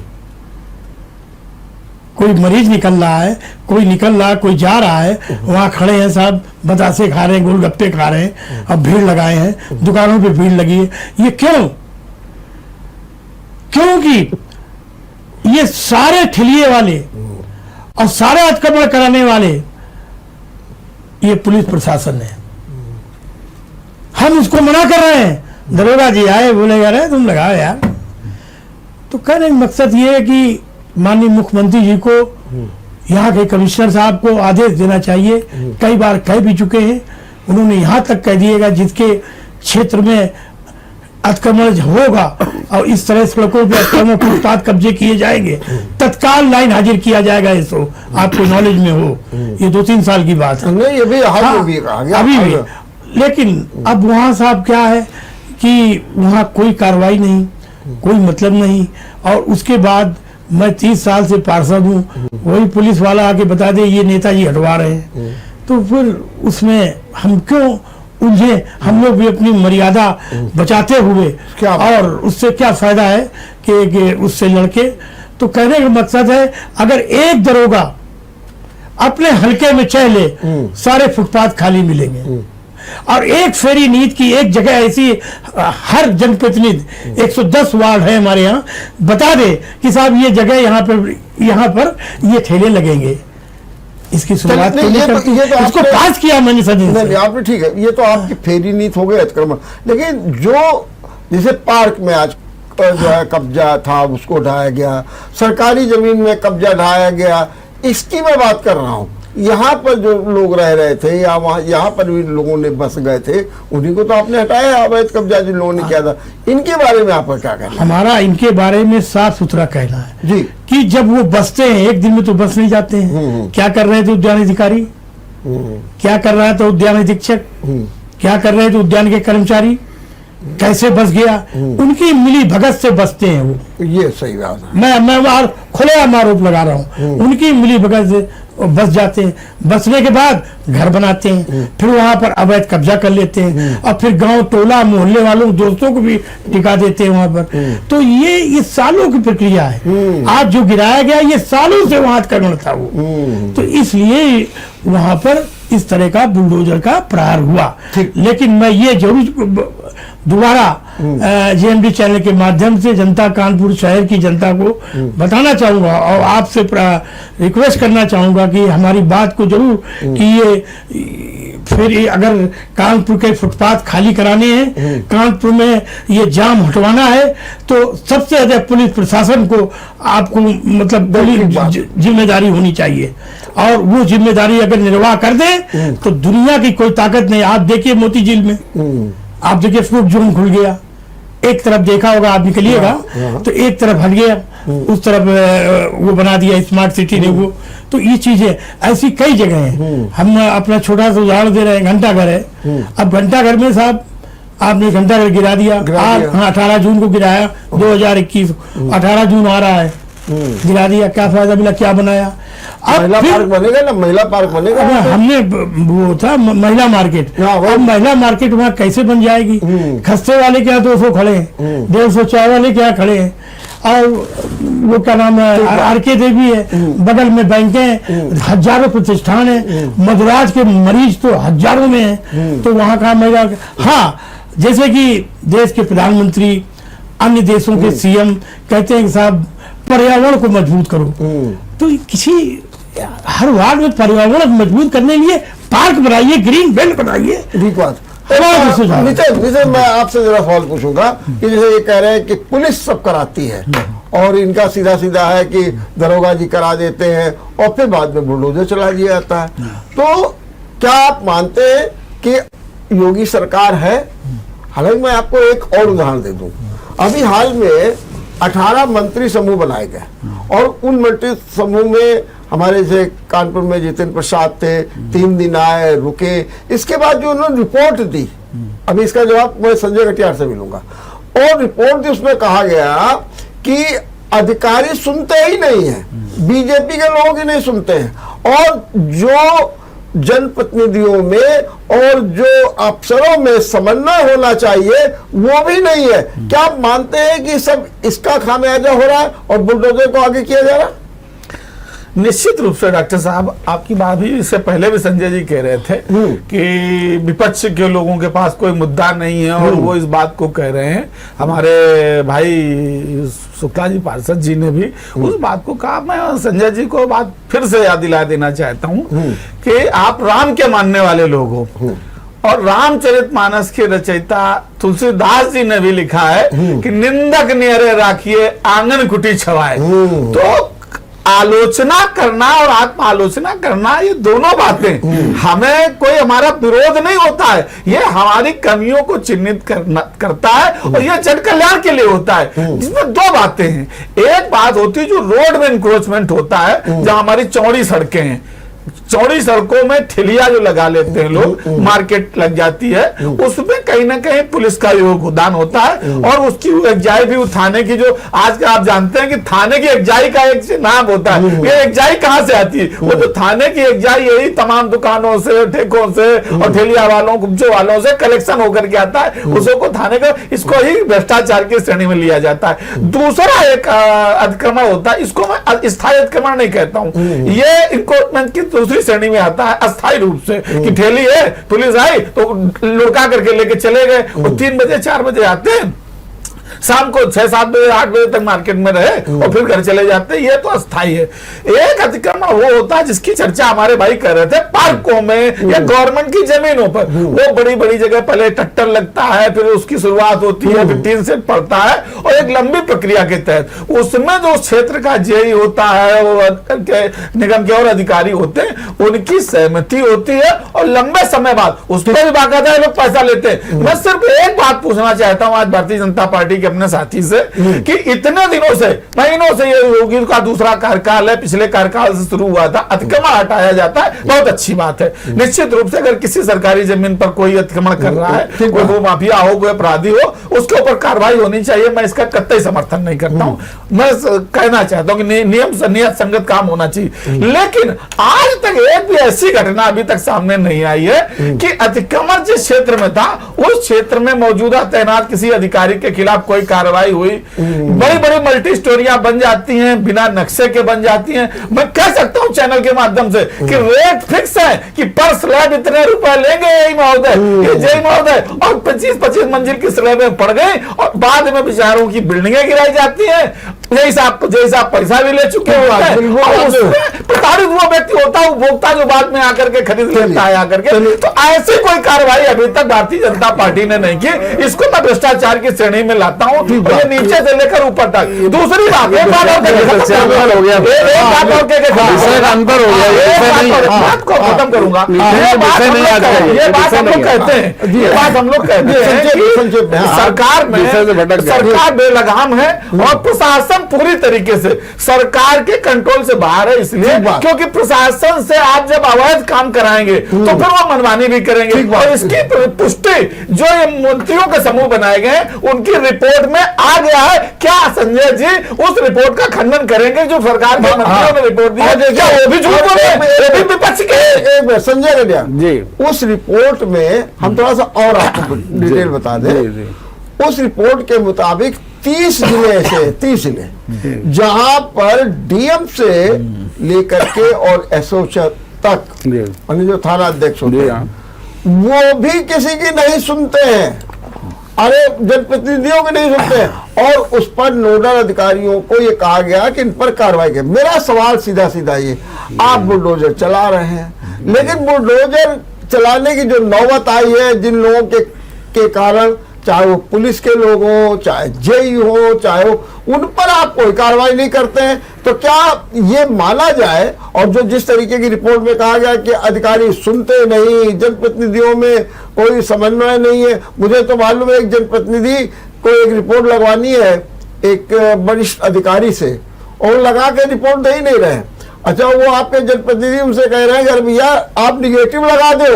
कोई मरीज निकल रहा है, कोई निकल रहा है, कोई जा रहा है, वहां खड़े हैं साहब, बतासे खा रहे हैं, गोलगप्पे खा रहे हैं, अब भीड़ लगाए हैं, दुकानों पे भीड़ लगी है। ये क्यों? क्योंकि ये सारे ठिलिये वाले और सारे अतिक्रमण कराने वाले ये पुलिस प्रशासन है। हम उसको मना कर रहे हैं। दरोगा जी आए, बोले यार तुम लगाओ यार। तो कहने का मकसद ये है कि माननीय मुख्यमंत्री जी को, यहाँ के कमिश्नर साहब को आदेश देना चाहिए। कई बार कह भी चुके हैं, उन्होंने यहाँ तक कह दिएगा जिसके क्षेत्र में अतिक्रमण होगा और इस तरह सड़कों पर अतिक्रमण फुटपाथ कब्जे किए जाएंगे, तत्काल लाइन हाजिर किया जाएगा। इसको आपको नॉलेज में हो, ये 2-3 साल की बात है। नहीं, ये भी हाल में भी कहा गया, अभी भी। लेकिन अब वहाँ साहब क्या है कि वहाँ कोई कार्रवाई नहीं, कोई मतलब नहीं। और उसके बाद मैं 30 साल से पार्षद हूँ, वही पुलिस वाला आके बता दे ये नेताजी हटवा रहे हैं, तो फिर उसमें हम क्यों उलझे? हम लोग भी अपनी मर्यादा बचाते हुए क्या और उससे क्या फायदा है कि उससे लड़के। तो कहने का मकसद है, अगर एक दरोगा अपने हल्के में चले, सारे फुटपाथ खाली मिलेंगे। और एक फेरी नीति की एक जगह ऐसी, हर जनप्रतिनिधि 110 वार्ड है हमारे यहाँ, बता दे कि साहब ये जगह यहाँ पर ये ठेले लगेंगे। इसकी शुरुआत इसको पास किया मैंने सदन से। आपने ठीक है, ये तो आपकी फेरी नीति हो गई अतिक्रमण। लेकिन जो जैसे पार्क में आज जो है कब्जा था उसको ढाया गया, सरकारी जमीन में कब्जा ढाया गया, इसकी मैं बात कर रहा हूँ। यहाँ पर जो लोग रह रहे थे या वहाँ यहाँ पर भी लोगों ने बस गए थे, उन्हीं को तो आपने हटाया। अवैध कब्जा जिन लोगों ने किया था, इनके बारे में आपका क्या कहना है? हमारा इनके बारे में साफ सुथरा कहना है जी कि जब वो बसते हैं, एक दिन में तो बस नहीं जाते हैं। क्या कर रहे थे उद्यान अधिकारी, क्या कर रहा था उद्यान अधीक्षक, क्या कर रहे थे उद्यान के कर्मचारी, कैसे बस गया? उनकी मिली भगत से बसते हैं वो। ये सही बात है। मैं वहां खुलेआम आरोप लगा रहा हूँ, उनकी मिली भगत से बस जाते हैं। बसने के बाद घर बनाते हैं, फिर वहां पर अवैध कब्जा कर लेते हैं और फिर गांव टोला मोहल्ले वालों दोस्तों को भी टिका देते हैं वहां पर। तो ये सालों की प्रक्रिया है। आज जो गिराया गया ये सालों से वहां अतिक्रमण था वो। तो इसलिए वहां पर इस तरह का बुलडोजर का प्रहार हुआ। लेकिन मैं ये जरूर दोबारा जेएमडी चैनल के माध्यम से जनता, कानपुर शहर की जनता को बताना चाहूंगा और आपसे रिक्वेस्ट करना चाहूंगा कि हमारी बात को जरूर, कि ये फिर अगर कानपुर के फुटपाथ खाली कराने हैं, कानपुर में ये जाम हटवाना है, तो सबसे ज्यादा पुलिस प्रशासन को आपको मतलब बड़ी जिम्मेदारी होनी चाहिए। और वो जिम्मेदारी अगर निर्वाह कर दे तो दुनिया की कोई ताकत नहीं। आप देखिए मोती झील में, आप देखिए स्मोक जोन खुल गया, एक तरफ देखा होगा आप निकलिएगा तो एक तरफ हट गया, उस तरफ वो बना दिया स्मार्ट सिटी ने वो। तो ये चीजें ऐसी कई जगह हैं। हम अपना छोटा सा उदाहरण दे रहे हैं, घंटाघर है। अब घंटाघर में साहब आपने घंटाघर गिरा दिया। हाँ, 18 जून को गिराया, 2021 18 जून आ रहा है, गिरा दिया। क्या फायदा मिला, क्या बनाया? महिला पार्क बनेगा ना, महिला पार्क बनेगा। हमने वो था महिला मार्केट, अब महिला मार्केट वहाँ कैसे बन जाएगी? खस्ते वाले क्या 200 खड़े हैं, 150 चाय वाले क्या खड़े हैं, और वो क्या नाम है आरके देवी है, बगल में बैंकें हैं, हजारों प्रतिष्ठान है, मदराज के मरीज तो हजारों में है। तो वहाँ का महिला, हाँ, जैसे कि देश के प्रधानमंत्री, अन्य देशों के सीएम कहते हैं कि साहब पर्यावरण को मजबूत करो, तो किसी हर वार्ड में पर्यावरण मजबूत करने के लिए पार्क बनाइए, ग्रीन बेल्ट बनाइए। ठीक बात। नितिन, मैं आपसे जरा सवाल पूछूंगा कि जैसे ये कह रहे हैं कि पुलिस सब कराती है और इनका सीधा सीधा है कि दरोगा जी करा देते हैं और फिर बाद में बुलडोजर चला दिया जाता है, तो क्या आप मानते हैं कि योगी सरकार है? हालांकि मैं आपको एक और उदाहरण दे दूं, अभी हाल में 18 मंत्री समूह बनाए गए और उन मंत्री समूह में हमारे से कानपुर में जितेंद्र प्रसाद थे, 3 दिन आए, रुके, इसके बाद जो उन्होंने रिपोर्ट दी, अभी इसका जवाब मैं संजय कटियार से मिलूंगा, और रिपोर्ट दी उसमें कहा गया कि अधिकारी सुनते ही नहीं है, बीजेपी के लोग ही नहीं सुनते हैं, और जो जनप्रतिनिधियों में और जो अफसरों में समन्वय होना चाहिए वो भी नहीं है। क्या आप मानते हैं कि सब इसका खामियाजा हो रहा है और बुलडोजर को आगे किया जा रहा है? निश्चित रूप से डॉक्टर साहब, आपकी बात भी इससे पहले भी संजय जी कह रहे थे कि विपक्ष के लोगों के पास कोई मुद्दा नहीं है और वो इस बात को कह रहे हैं। हमारे भाई शुक्ला जी पार्षद जी ने भी उस बात को कहा। मैं संजय जी को बात फिर से याद दिला देना चाहता हूँ कि आप राम के मानने वाले लोग हो, और रामचरितमानस के रचयिता तुलसीदास जी ने भी लिखा है कि निंदक नियरे राखिए आंगन कुटी छवाए। तो आलोचना करना और आत्म आलोचना करना, ये दोनों बातें, हमें कोई हमारा विरोध नहीं होता है, ये हमारी कमियों को चिन्हित करता है और ये जन कल्याण के लिए होता है। जिसमें दो बातें हैं, एक बात होती है जो रोड में इंक्रोचमेंट होता है, जहां हमारी चौड़ी सड़कें हैं, चौड़ी सड़कों में ठेलिया जो लगा लेते हैं लोग, मार्केट लग जाती है, उसमें कहीं ना कहीं पुलिस का योगदान होता है और उसकी एकजाई भी थाने की, जो आज का आप जानते हैं कि थाने की एकजाई का एक नाम होता है। ये एकजाई कहां से आती है? वो जो थाने की एकजाई यही तमाम दुकानों से, ठेकों से और ठेलिया वालों, गुमचो वालों से कलेक्शन होकर के आता है, उसको थाने का, इसको ही भ्रष्टाचार की श्रेणी में लिया जाता है। दूसरा एक अतिक्रमण होता है, इसको मैं स्थायी अतिक्रमण नहीं कहता हूं, ये इंक्रोचमेंट की दूसरी श्रेणी में आता है अस्थायी रूप से, कि ठेली है, पुलिस आई तो लुढ़का करके लेके चले गए, और 3 बजे 4 बजे आते हैं, शाम को 6-7 बजे 8 बजे तक मार्केट में रहे और फिर घर चले जाते हैं। ये तो अस्थायी है। एक अतिक्रमण वो होता है जिसकी चर्चा हमारे भाई कर रहे थे, पार्कों में या गवर्नमेंट की जमीनों पर, वो बड़ी बड़ी जगह पहले टट्टर लगता है, फिर उसकी शुरुआत होती है, फिर टीन सेट पड़ता है और एक लंबी प्रक्रिया के तहत उसमें जो क्षेत्र का जेई होता है, वो निगम के और अधिकारी होते हैं, उनकी सहमति होती है और लंबे समय बाद उस पर भी बाकायदा लोग पैसा लेते हैं। मैं सिर्फ एक बात पूछना चाहता हूं आज भारतीय जनता पार्टी के अपने साथी से कि इतने दिनों से, महीनों से, ये योगी का दूसरा कार्यकाल है, पिछले कार्यकाल से शुरू हुआ था, अतिक्रमण हटाया जाता है, बहुत अच्छी बात है। निश्चित रूप से अगर किसी सरकारी जमीन पर कोई अतिक्रमण कर रहा है, कोई भू माफिया हो, कोई अपराधी हो, उसके ऊपर कार्रवाई होनी चाहिए। मैं इसका कतई समर्थन नहीं करता हूं, मैं कहना चाहता हूं कि नियम नियत संगत काम होना चाहिए। लेकिन आज तक एक भी ऐसी घटना अभी तक सामने नहीं आई है कि अतिक्रमण जिस क्षेत्र में था उस क्षेत्र में मौजूदा तैनात किसी अधिकारी के खिलाफ कोई कार्रवाई हुई। बड़ी बड़ी मल्टी स्टोरियां बन जाती हैं, बिना नक्शे के बन जाती हैं। मैं कह सकता हूं चैनल के माध्यम से कि रेट फिक्स है कि पर स्लैब इतने रुपए लेंगे यही महोदय, ये जय महोदय, और 25-25 मंजिल की स्लैब में पड़ गई और बाद में बेचारों की बिल्डिंगें गिराई जाती हैं। जैसा पैसा भी ले चुके होते हैं, प्रताड़ित वो व्यक्ति होता है, उपभोक्ता जो बाद में आकर के खरीद लेता है आकर के। तो ऐसी कोई कार्रवाई अभी तक भारतीय जनता पार्टी ने नहीं की। इसको मैं भ्रष्टाचार की श्रेणी में लाता हूं, ये नीचे से लेकर ऊपर तक। दूसरी बात, एक बात और अंतर हो गया, बात को खत्म करूंगा। ये बात हम लोग कहते हैं, ये बात हम लोग कहते हैं, सरकार बेलगाम है और प्रशासन पूरी तरीके से सरकार के कंट्रोल से बाहर है। इसलिए क्योंकि प्रशासन से आप जब अवैध काम कराएंगे तो फिर वो मनमानी भी करेंगे। और इसकी पुष्टि जो ये मंत्रियों के समूह बनाए गए उनकी रिपोर्ट में आ गया है। क्या संजय जी उस रिपोर्ट का खंडन करेंगे जो सरकार के मंत्रियों ने रिपोर्ट दी है? क्या वो भी झूठ बोले? विपक्ष के संजय गडिया जी, उस रिपोर्ट में हम थोड़ा सा और आपको डिटेल बता दें। उस रिपोर्ट के मुताबिक 30 जिले ऐसे, 30 जिले जहां पर डीएम से लेकर के और एसओ तक जो थाना अध्यक्ष होते हैं वो भी किसी की नहीं सुनते हैं, अरे जनप्रतिनिधियों के नहीं सुनते हैं। और उस पर नोडल अधिकारियों को ये कहा गया कि इन पर कार्रवाई करें। मेरा सवाल सीधा सीधा ये, आप बुलडोजर चला रहे हैं, लेकिन बुलडोजर चलाने की जो नौबत आई है, जिन लोगों के कारण, चाहे वो पुलिस के लोग हो, चाहे जेई हो, चाहे हो, उन पर आप कोई कार्रवाई नहीं करते हैं, तो क्या ये माना जाए? और जो जिस तरीके की रिपोर्ट में कहा गया कि अधिकारी सुनते नहीं, जनप्रतिनिधियों में कोई समन्वय नहीं है। मुझे तो मालूम है एक जनप्रतिनिधि को एक रिपोर्ट लगवानी है एक वरिष्ठ अधिकारी से, और लगा के रिपोर्ट दे ही नहीं रहे। अच्छा, वो आपके जनप्रतिनिधि उनसे कह रहे हैं कि भैया आप निगेटिव लगा दो,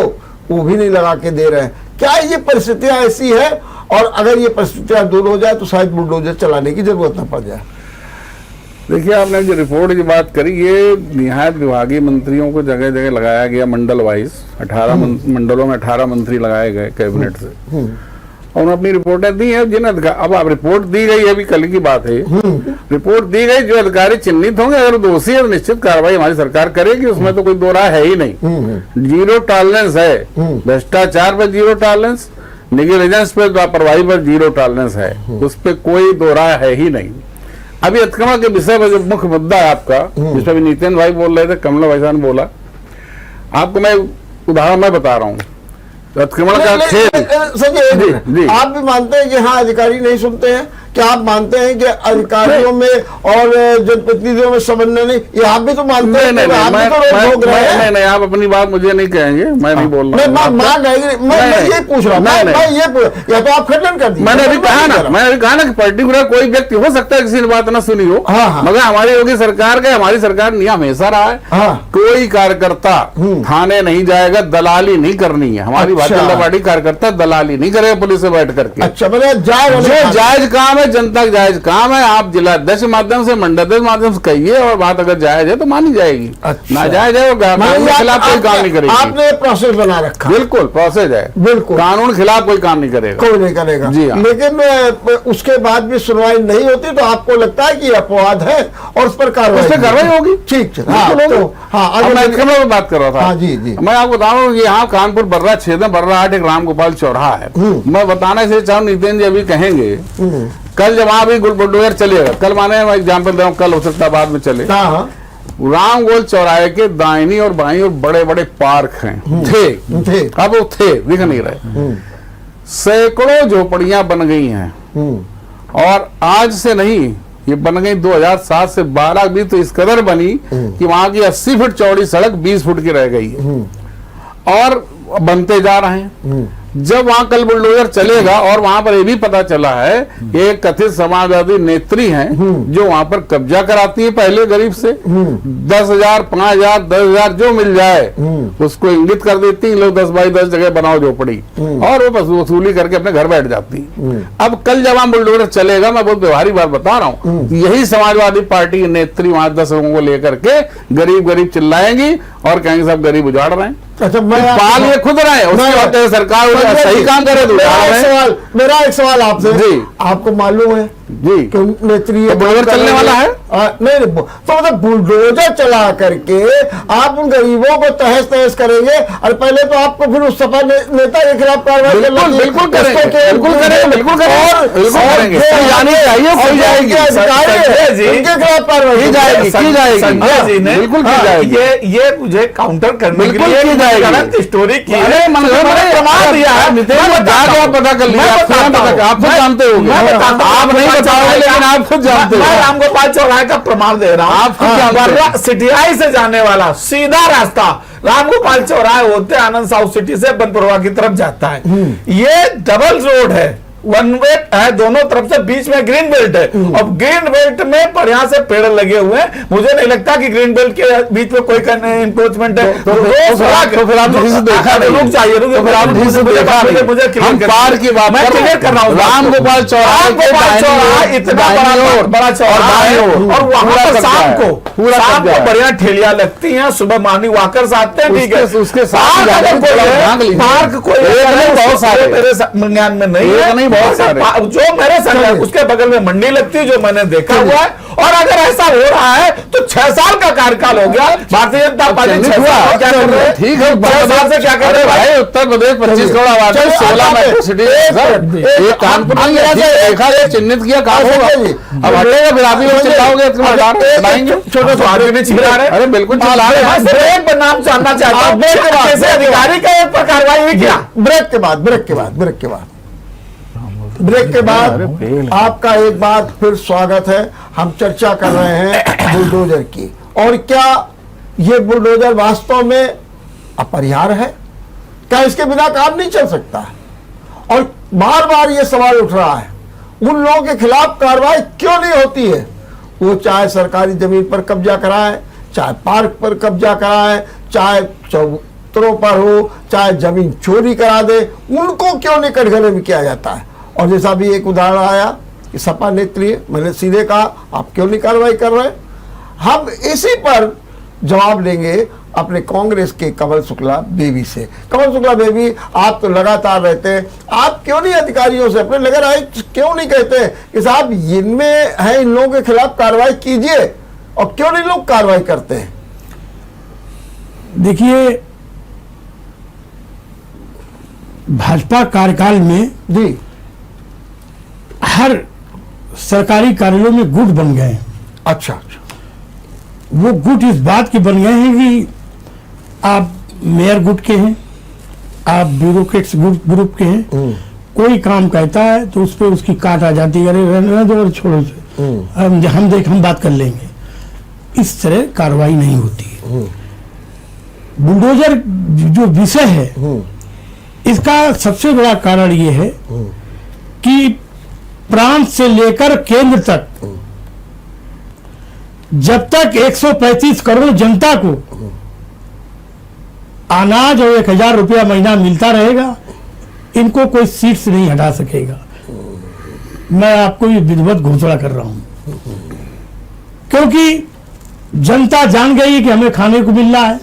वो भी नहीं लगा के दे रहे हैं। क्या ये परिस्थितियां ऐसी है? और अगर ये परिस्थितियां दूर हो जाए तो शायद बुलडोजर चलाने की जरूरत न पड़ जाए। देखिए, आपने जो रिपोर्ट की बात करी, ये निहायत विभागीय मंत्रियों को जगह जगह लगाया गया, मंडल वाइज 18 मंडलों में 18 मंत्री लगाए गए कैबिनेट से, और उन्होंने अपनी रिपोर्टें दी है। जिन अधिकार, अब आप रिपोर्ट दी गई है, अभी कल की बात है, रिपोर्ट दी गई, जो अधिकारी चिन्हित होंगे अगर दोषी है तो निश्चित कार्रवाई हमारी सरकार करेगी, उसमें तो कोई दो राय है ही नहीं। जीरो टॉलरेंस है, भ्रष्टाचार पर जीरो टॉलरेंस, नेग्लिजेंस पे, लापरवाही पर जीरो टॉलरेंस है, उस पर कोई दो राय है ही नहीं। अभी अतिक्रमण के विषय में जो मुख्य मुद्दा है आपका, जिस पर अभी नितिन भाई बोल रहे थे, कमला भाई साहब ने बोला, आपको मैं उदाहरण मैं बता रहा हूँ, अतिक्रमण का खेल। संजय, आप भी मानते हैं कि हाँ अधिकारी नहीं सुनते हैं? क्या आप मानते हैं कि अधिकारियों में और जनप्रतिनिधियों में समन्वय नहीं? ये आप भी तो मानते हैं? नहीं, आप अपनी बात मुझे नहीं कहेंगे, मैं नहीं बोल रहा हूँ। मैं ये पूछ रहा हूँ, या तो आप खंडन कर दीजिए। मैंने अभी कहा ना कि पर्टिकुलर कोई व्यक्ति हो सकता है किसी ने बात ना सुनी हो, मगर हमारी योगी सरकार का, हमारी सरकार नियम हमेशा रहा है, कोई कार्यकर्ता थाने नहीं जाएगा, दलाली नहीं करनी है। हमारी भारतीय जनता पार्टी कार्यकर्ता दलाली नहीं करेगा पुलिस से बैठ करके। अच्छा, जो जायज काम है, जनता का जायज काम है, आप जिला अध्यक्ष के माध्यम से, मंडलाध्यक्ष के माध्यम से कहिए, और बात अगर जायज है तो मानी जाएगी। अच्छा। नाजायज है वो कानून के खिलाफ कोई काम नहीं करेगी। आपने प्रोसेस बना रखा, बिल्कुल प्रोसेस है, बिल्कुल कानून के खिलाफ कोई काम नहीं करेगा, कोई नहीं करेगा जी हाँ। लेकिन उसके बाद भी सुनवाई नहीं होती तो आपको लगता है कि अपवाद है और उस पर कार्रवाई होगी। ठीक है, मैं बात कर रहा था। हाँ, जी जी। मैं आपको बता रहा हूँ, यहाँ कानपुर बर्रा क्षेत्र, बर्रा 8 एक राम गोपाल चौराहा है। मैं बताना से चाहूँ, नितिन जी अभी कहेंगे, कल जब वहां भी बुलडोजर चलेगा, कल माने मैं एग्जाम्पल दे रहा हूँ, कल हो सकता है बाद में चले, राम गोल चौराहे के दाहिनी और बाईं और बड़े बड़े पार्क हैं, थे, अब वो थे, दिख नहीं रहे, सैकड़ों झोपड़ियां बन गई हैं, और आज से नहीं, ये बन गई 2007 से 12 भी, तो इस कदर बनी कि वहां की 80 फुट चौड़ी सड़क 20 फुट की रह गई है, और बनते जा रहे हैं। जब वहां कल बुलडोजर चलेगा, और वहां पर यह भी पता चला है एक कथित समाजवादी नेत्री हैं जो वहां पर कब्जा कराती है पहले गरीब से, 10,000, 5,000, 10,000 जो मिल जाए उसको इंगित कर देती है, लोग 10 बाई 10 जगह बनाओ झोपड़ी, और वो वसूली करके अपने घर बैठ जाती। अब कल जब वहां बुलडोजर चलेगा, मैं बहुत व्यवहारिक बात बता रहा हूँ, यही समाजवादी पार्टी की नेत्री वहां 10 लोगों को लेकर के गरीब गरीब चिल्लाएंगी और कहेंगे सब गरीब उजाड़ रहे हैं। अच्छा, पाल ये खुद रहे, उसके बाद सरकार सही काम करे तो मेरा एक सवाल आपसे, जी, आपको मालूम है जी कि नेत्री बुलडोजर चलने वाला है? नहीं, तो मतलब बुलडोजर चला करके आप उन गरीबों को तहस तहस करेंगे, और पहले तो आपको फिर उस सपा नेता के खिलाफ कार्रवाई बिल्कुल करेंगे, बिल्कुल करेंगे, उनके खिलाफ कार्रवाई की जाएगी, बिल्कुल की जाएगी। ये मुझे काउंटर करने के लिए गलत स्टोरी की, प्रमाण दिया है, पता कर लिया, आप खुद जानते हो, आप नहीं बताओगे लेकिन आप खुद जानते हो। मैं राम गोपाल चौराहे का प्रमाण दे रहा हूँ, आप खुद जानते हो। सिटियाई से जाने वाला सीधा रास्ता राम गोपाल चौराहे होते आनंद साउथ सिटी से बनपुरवा की तरफ जाता है। ये डबल रोड है, वन वे है, दोनों तरफ से बीच में ग्रीन बेल्ट है, और ग्रीन बेल्ट में बढ़िया से पेड़ लगे हुए हैं। मुझे नहीं लगता कि ग्रीन बेल्ट के बीच में कोई इंक्रोचमेंट है। तो फिर आप ठीक से देखा नहीं, रुक जाइए, तो फिर आप ठीक से देखा नहीं, मुझे हम पार की बात मैं क्लियर कर रहा हूँ। राम गोपाल चौराहा इतना बड़ा चौराहा है, और वहां पर शाम को बढ़िया ठेलियां लगती हैं, सुबह मॉर्निंग वॉकर्स आते हैं, ठीक है, उसके साथ पार्क कोई बहुत सारे मेरे ज्ञान में नहीं है, बहुत सारे जो मेरे संग उसके बगल में मंडी लगती है, जो मैंने देखा हुआ है। और अगर ऐसा हो रहा है तो 6 साल का कार्यकाल हो गया भारतीय जनता पार्टी, 6 साल क्या कर रहे हैं? ठीक है, 6 साल से क्या कर रहे हैं भाई? उत्तर प्रदेश 25 करोड़ आबादी, 16 मेट्रो सिटी, कानपुर देखा गया, चिन्हित किया, काम होगा। अब हटेगा, फिर आप ही लोग चिल्लाओगे, छोटे स्वास्थ्य में चिल्ला रहे, अरे बिल्कुल चिल्ला रहे हैं। एक नाम जानना चाहता हूँ, कैसे अधिकारी का एक पर कार्रवाई हुई क्या? ब्रेक के बाद आपका एक बार फिर स्वागत है। हम चर्चा कर रहे हैं बुलडोजर की, और क्या ये बुलडोजर वास्तव में अपरिहार्य है? क्या इसके बिना काम नहीं चल सकता? और बार बार ये सवाल उठ रहा है, उन लोगों के खिलाफ कार्रवाई क्यों नहीं होती है? वो चाहे सरकारी जमीन पर कब्जा कराए, चाहे पार्क पर कब्जा कराए, चाहे चौतरों पर हो, चाहे जमीन चोरी करा दे, उनको क्यों नहीं कटघरे में किया जाता है? और जैसा भी एक उदाहरण आया कि सपा नेत्री, मैंने सीधे कहा आप क्यों नहीं कार्रवाई कर रहे? हम इसी पर जवाब लेंगे अपने कांग्रेस के कमल शुक्ला बेबी से। कमल शुक्ला बेबी, आप तो लगातार रहते हैं, आप क्यों नहीं अधिकारियों से अपने लगे रहे, क्यों नहीं कहते कि साहब इनमें है, इन लोगों के खिलाफ कार्रवाई कीजिए, और क्यों नहीं लोग कार्रवाई करते हैं? देखिए, भाजपा कार्यकाल में जी, हर सरकारी कार्यालयों में गुट बन गए हैं। अच्छा, वो गुट इस बात के बन गए हैं कि आप मेयर गुट के हैं, आप ब्यूरोक्रेट्स ग्रुप के हैं, कोई काम कहता है तो उस पर उसकी काट आ जाती है, अरे रहने दो, छोड़ो से, हम बात कर लेंगे। इस तरह कार्रवाई नहीं होती है। बुलडोजर जो विषय है, इसका सबसे बड़ा कारण ये है कि प्रांत से लेकर केंद्र तक जब तक 135 करोड़ जनता को अनाज और 1000 रुपया महीना मिलता रहेगा, इनको कोई सीट से नहीं हटा सकेगा। मैं आपको ये विधिवत घोषणा कर रहा हूं, क्योंकि जनता जान गई है कि हमें खाने को मिल रहा है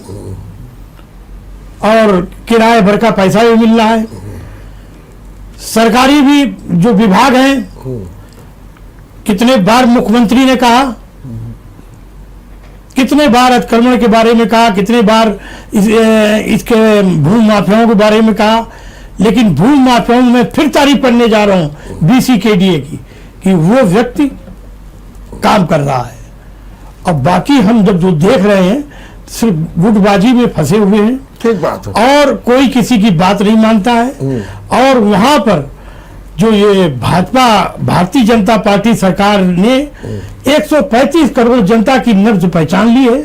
और किराए भर का पैसा भी मिल रहा है। सरकारी भी जो विभाग हैं, कितने बार मुख्यमंत्री ने कहा, कितने बार अतिक्रमण के बारे में कहा, कितने बार इसके भूमि माफियाओं के बारे में कहा, लेकिन भूमि माफियाओं में फिर तारीफ करने जा रहा हूं BCKDA की, कि वो व्यक्ति काम कर रहा है। अब बाकी हम जब जो देख रहे हैं, सिर्फ गुटबाजी में फंसे हुए हैं, ठीक बात है, और कोई किसी की बात नहीं मानता है। और वहां पर जो ये भारतीय जनता पार्टी सरकार ने 135 करोड़ जनता की नब्ज पहचान ली है।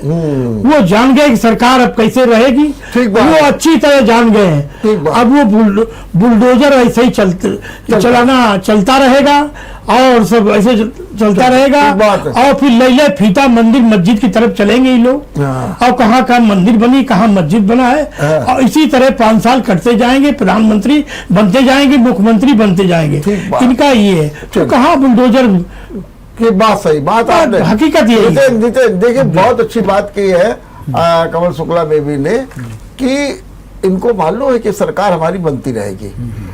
वो जान गए कि सरकार अब कैसे रहेगी, ठीक बात वो है। अच्छी तरह जान गए ठीक हैं। बात। अब वो बुलडोजर ऐसे ही चलता रहेगा, और सब ऐसे चलता रहेगा, ठीक बात है। और फिर लैले फीता मंदिर मस्जिद की तरफ चलेंगे ये लोग। हाँ। और कहाँ कहाँ मंदिर बनी, कहाँ मस्जिद बना है, हाँ। और इसी तरह 5 साल कटते जाएंगे, प्रधानमंत्री बनते जाएंगे, मुख्यमंत्री बनते जाएंगे। ठीक बात। इनका ये है, तो कहाँ बुलडोजर की बात सही बात आपने, हकीकत यही है। नितिन देखिए, बहुत अच्छी बात की है कमल शुक्ला बेबी ने, कि इनको मालूम है कि सरकार हमारी बनती रहेगी,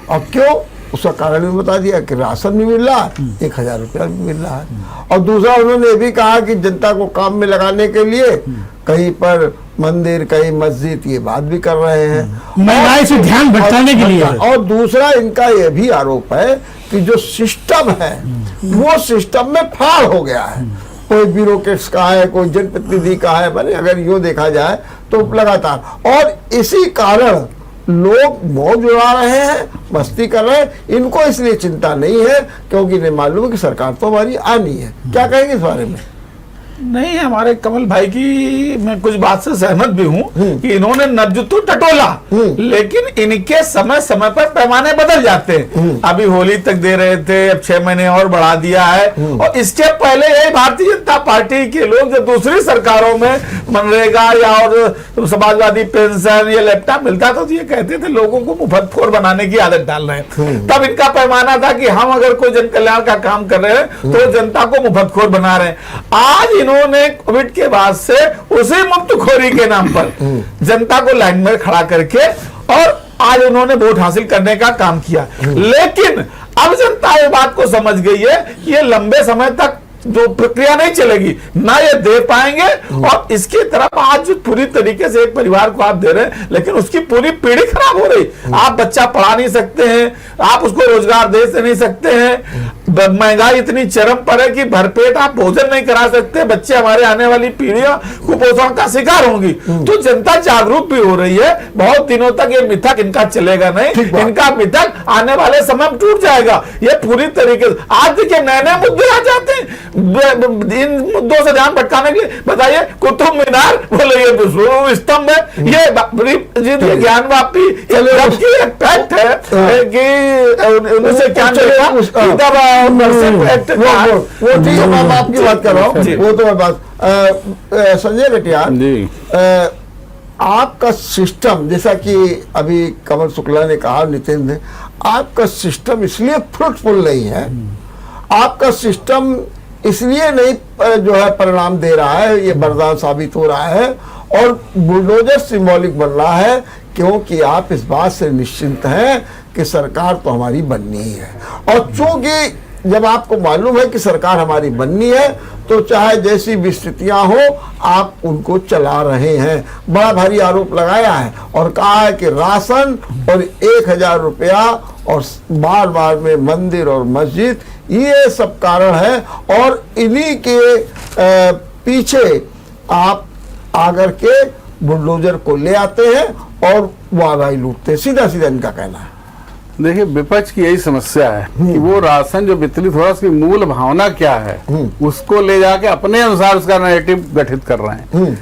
और क्यों, उसका कारण भी बता दिया कि राशन भी मिल रहा है, 1000 रुपया भी मिल रहा है। और दूसरा उन्होंने ये भी कहा कि जनता को काम में लगाने के लिए कहीं पर मंदिर, कहीं मस्जिद, ये बात भी कर रहे हैं, महिलाएं से ध्यान भटकाने के लिए। और दूसरा इनका यह भी आरोप है कि जो सिस्टम है वो सिस्टम में फाड़ हो गया है। कोई ब्यूरोक्रेट्स का है, कोई जनप्रतिनिधि का है, माने अगर यूं देखा जाए तो लगातार, और इसी कारण लोग मौज उड़ा रहे हैं, मस्ती कर रहे हैं। इनको इसलिए चिंता नहीं है क्योंकि इन्हें मालूम है कि सरकार तो हमारी आनी है। क्या कहेंगे इस बारे में? नहीं, हमारे कमल भाई की मैं कुछ बात से सहमत भी हूँ कि इन्होंने नब्ज तो टटोला, लेकिन इनके समय समय पर पैमाने बदल जाते हैं। अभी होली तक दे रहे थे, अब 6 महीने और बढ़ा दिया है। और इसके पहले यही भारतीय जनता पार्टी के लोग जब दूसरी सरकारों में मनरेगा या और समाजवादी पेंशन या लैपटॉप मिलता था, तो ये कहते थे लोगों को मुफ्तखोर बनाने की आदत डाल रहे हैं। तब इनका पैमाना था कि हम अगर कोई जन कल्याण का काम कर रहे हैं तो जनता को मुफ्तखोर बना रहे हैं। आज इन्होंने कोविड के बाद से उसी मुफ्तखोरी के नाम पर जनता को लाइन में खड़ा करके और आज उन्होंने वोट हासिल करने का काम किया। लेकिन अब जनता ये बात को समझ गई है कि ये लंबे समय तक जो प्रक्रिया नहीं चलेगी, ना ये दे पाएंगे। और इसकी तरफ आज पूरी तरीके से एक परिवार को आप दे रहे हैं, लेकिन उसकी पूरी पीढ़ी खराब हो रही। आप बच्चा पढ़ा नहीं सकते हैं, आप उसको रोजगार दे नहीं सकते हैं, महंगाई इतनी चरम पर है कि भरपेट आप भोजन नहीं करा सकते। बच्चे, हमारे आने वाली पीढ़ियां कुपोषण का शिकार होंगी। तो जनता जागरूक भी हो रही है। बहुत दिनों तक ये मिथक इनका चलेगा नहीं, इनका मिथक आने वाले समय में टूट जाएगा। ये पूरी तरीके से आज देखिए नए नए मुद्दे आ जाते हैं इन मुद्दों से ध्यान भटकाने के लिए। बताइए, कुतुब मीनार बोले ये स्तंभ है, ये ज्ञान वापी फैक्ट है कि उनसे क्या वो ठीक है, मैं आपकी बात कर रहा हूँ, वो तो मैं बात। संजय कटियार, आपका सिस्टम, जैसा कि अभी कमल शुक्ला ने कहा, नितिन ने, आपका सिस्टम इसलिए फ्रूटफुल नहीं है, आपका सिस्टम इसलिए नहीं जो है परिणाम दे रहा है, ये वरदान साबित हो रहा है और बुलडोजर सिंबॉलिक बन रहा है, क्योंकि आप इस बात से निश्चिंत हैं कि सरकार तो हमारी बननी ही है। और चूंकि जब आपको मालूम है कि सरकार हमारी बननी है, तो चाहे जैसी भी स्थितियां हो आप उनको चला रहे हैं। बड़ा भारी आरोप लगाया है और कहा है कि राशन और 1000 रुपया और बार बार में मंदिर और मस्जिद, ये सब कारण है और इन्हीं के पीछे आप आकर के बुलडोजर को ले आते हैं और वाहवाही लूटते हैं। सीधा सीधा इनका कहना है। देखिए, विपक्ष की यही समस्या है कि वो राशन जो वितरित हो रहा है उसकी मूल भावना क्या है, उसको ले जाके अपने अनुसार उसका नैरेटिव गठित कर रहे हैं।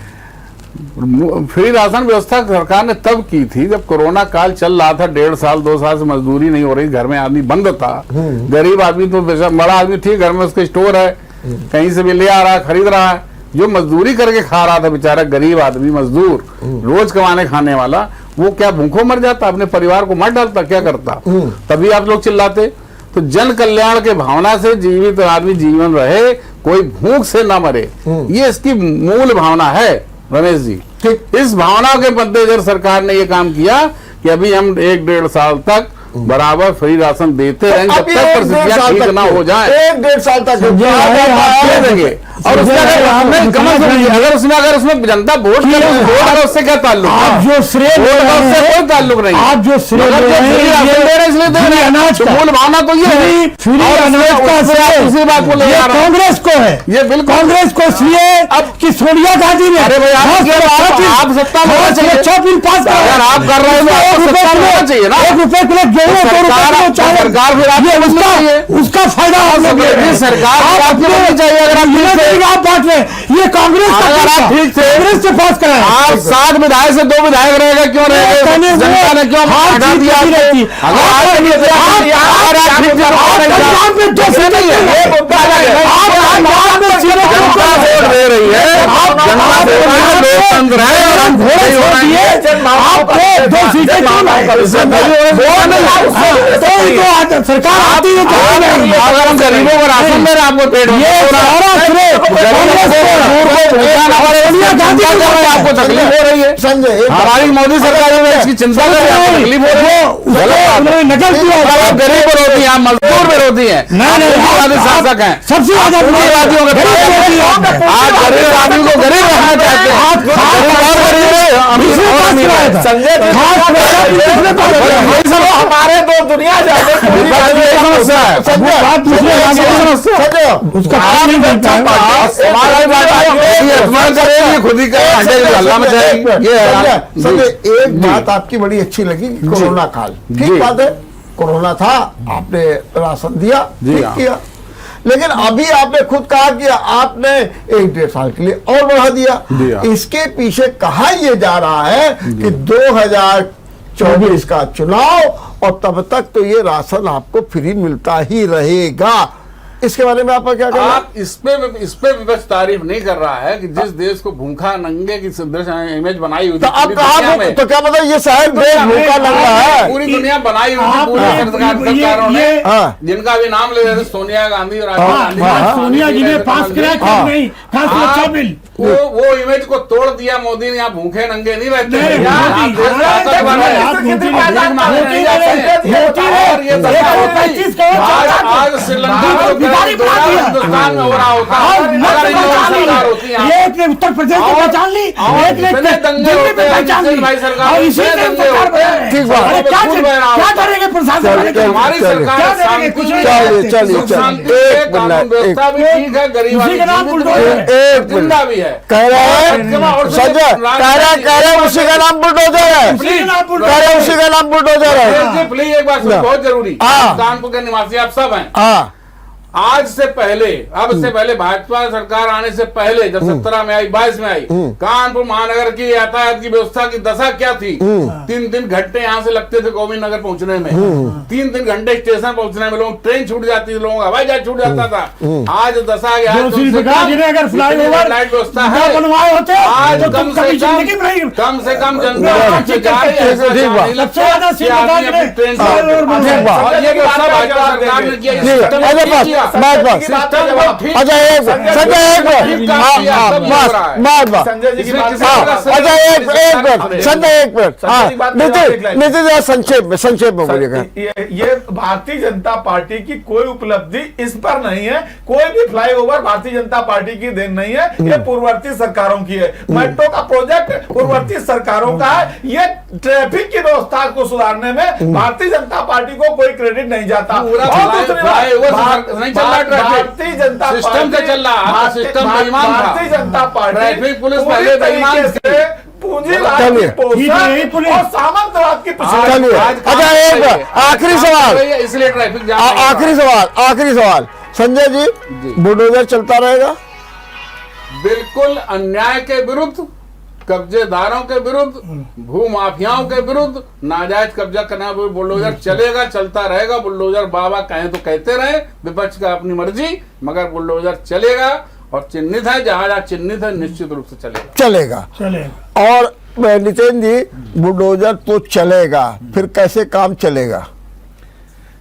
फ्री राशन व्यवस्था सरकार ने तब की थी जब कोरोना काल चल रहा था, 1.5 साल 2 साल से मजदूरी नहीं हो रही, घर में आदमी बंद था, गरीब आदमी तो बड़ा आदमी ठीक, घर में उसका स्टोर है, कहीं से भी ले आ रहा है, खरीद रहा है। जो मजदूरी करके खा रहा था बेचारा गरीब आदमी, मजदूर, रोज कमाने खाने वाला, वो क्या भूखों मर जाता, अपने परिवार को मर डालता, क्या करता? तभी आप लोग चिल्लाते। तो जन कल्याण के भावना से जीवित आदमी जीवन रहे, कोई भूख से ना मरे, ये इसकी मूल भावना है रमेश जी। इस भावना के मद्देनजर सरकार ने ये काम किया कि अभी हम 1-1.5 साल तक बराबर फ्री राशन देते रहेंगे जब तक परिस्थितियां ठीक ना हो जाए। 1-1.5 साल तक देंगे। और अगर उसमें जनता वोट करे, वोट है उससे क्या ताल्लुक? आप जो श्रेय उससे कोई ताल्लुक नहीं। आप जो श्रेय दे रहे हैं इसलिए दे रहे हैं, अनाज का मूल भावना तो ये है। फ्री अनाज का उसी बात को ले ये आ रहा हूं। कांग्रेस को है, ये बिल्कुल कांग्रेस को श्रेय अब कि सोनिया गांधी ने, अरे भाई आप सत्ता में होना चाहिए। अच्छा बिल पास कर, अगर आप कर रहे हो तो आपको सत्ता में होना चाहिए ना। 1 रुपए किलो गेहूं, 2 रुपए किलो चावल, सरकार फिर आपको उसका फायदा आप लोग ले रहे हैं। सरकार आपको होनी चाहिए। अगर आप बांट रहे, ये कांग्रेस का अगर आप पैसा ठीक से कांग्रेस से पास कराए। आप 7 विधायक से 2 विधायक रहेगा, क्यों रहेगा? जनता ने क्यों हटा दिया? दे रही है, लोकतंत्र है और हम आपको 2 सीटें सरकार आती है। अगर हम गरीबों को राशन दे रहे हैं, आपको पेट आपको तकलीफ हो रही है। संजय, हमारी मोदी सरकार में इसकी चिंता कर रही है, तकलीफ हो रही है। उन्होंने नकल किया। आप गरीब विरोधी हैं, आप मजदूर विरोधी हैं, शासक हैं, सबसे ज्यादा पूंजीवादियों के आप गरीब आदमी को गरीब रखना चाहते हैं। हमारे दो दुनिया समस्या है। खुद ही हल्ला मचाएगी। एक बात आपकी बड़ी अच्छी लगी, कोरोना काल, ठीक बात है, कोरोना था, आपने राशन दिया, ठीक किया, लेकिन अभी आपने खुद कहा कि आपने 1-1.5 साल के लिए और बढ़ा दिया। इसके पीछे कहा यह जा रहा है कि 2024 का चुनाव और तब तक तो ये राशन आपको फ्री मिलता ही रहेगा। इसके बारे में आपका क्या कहना? आप इस पे विपक्ष तारीफ नहीं कर रहा है कि जिस देश को भूखा नंगे की इमेज बनाई हुई, तो आप कहा, तो क्या मतलब ये शहर देश भूखा नंगा है? पूरी दुनिया बनाई हुई थी, पूरी सरकारों ने, जिनका भी नाम ले रहे थे, सोनिया गांधी और राहुल गांधी, सोनिया जी ने पास किया बिल, वो इमेज को तोड़ दिया मोदी ने। यहाँ भूखे नंगे नहीं रहते, आज श्रीलंका हिंदुस्तान में हो रहा होता एक ने उत्तर प्रदेश में पहचान ली, एक ने दिल्ली में पहचान ली, और इसी क्या करेंगे प्रशासन? हमारी सरकार जिंदा भी है, कह रहे हैं संजय, कह रहे हैं उसी का नाम बुलडोजर है, कह रहे हैं उसी का नाम बुलडोजर है। प्लीज एक बात बहुत जरूरी, कानपुर के निवासी आप सब हैं। आज से पहले, अब से पहले भाजपा सरकार आने से पहले, जब 17 में आई, 22 में आई, कानपुर महानगर की यातायात की व्यवस्था की दशा क्या थी? 3 घंटे यहाँ से लगते थे गोविंद नगर पहुंचने में, 3 घंटे स्टेशन पहुंचने में, लोग ट्रेन छूट जाती थी, लोगों का हवाई जहाज छूट जाता था। आज दशा गया, अगर फ्लाईओवर व्यवस्था है, बनवाए होते आज कम से कम जनता ट्रेन, ये व्यवस्था भाजपा सरकार ने किया। बस सिस्टम को ठीक अच्छा एक मिनट संजय एक मिनट बस संजय जी की बात अच्छा एक मिनट संजय एक मिनट हाँ नितिन संक्षेप में बोलिएगा। ये भारतीय जनता पार्टी की कोई उपलब्धि इस पर नहीं है, कोई भी फ्लाईओवर भारतीय जनता पार्टी की देन नहीं है, ये पूर्ववर्ती सरकारों की है। मेट्रो का प्रोजेक्ट पूर्ववर्ती सरकारों का है। ये ट्रैफिक की व्यवस्था को सुधारने में भारतीय जनता पार्टी को कोई क्रेडिट नहीं जाता। भारतीय जनता सिस्टम से चल रहा, सिस्टम बेईमान था। Bharatiya Janata party traffic police पहले बेईमान थी, पूंजीवाद की पोषण और सामंतवाद की चलिए अच्छा एक आखिरी सवाल, इसलिए ट्रैफिक जाम आखिरी सवाल संजय जी बुलडोजर चलता रहेगा? बिल्कुल अन्याय के विरुद्ध, कब्जेदारों के विरुद्ध, भूमाफियाओं के विरुद्ध, नाजायज कब्जा करना बुलडोजर चलेगा, चलता रहेगा। बुलडोजर बाबा कहें तो कहते रहे, विपक्ष का अपनी मर्जी, मगर बुलडोजर चलेगा और चिन्हित है, जहां चिन्हित है निश्चित रूप से चलेगा। और नितिन जी बुलडोजर तो चलेगा, फिर कैसे काम चलेगा?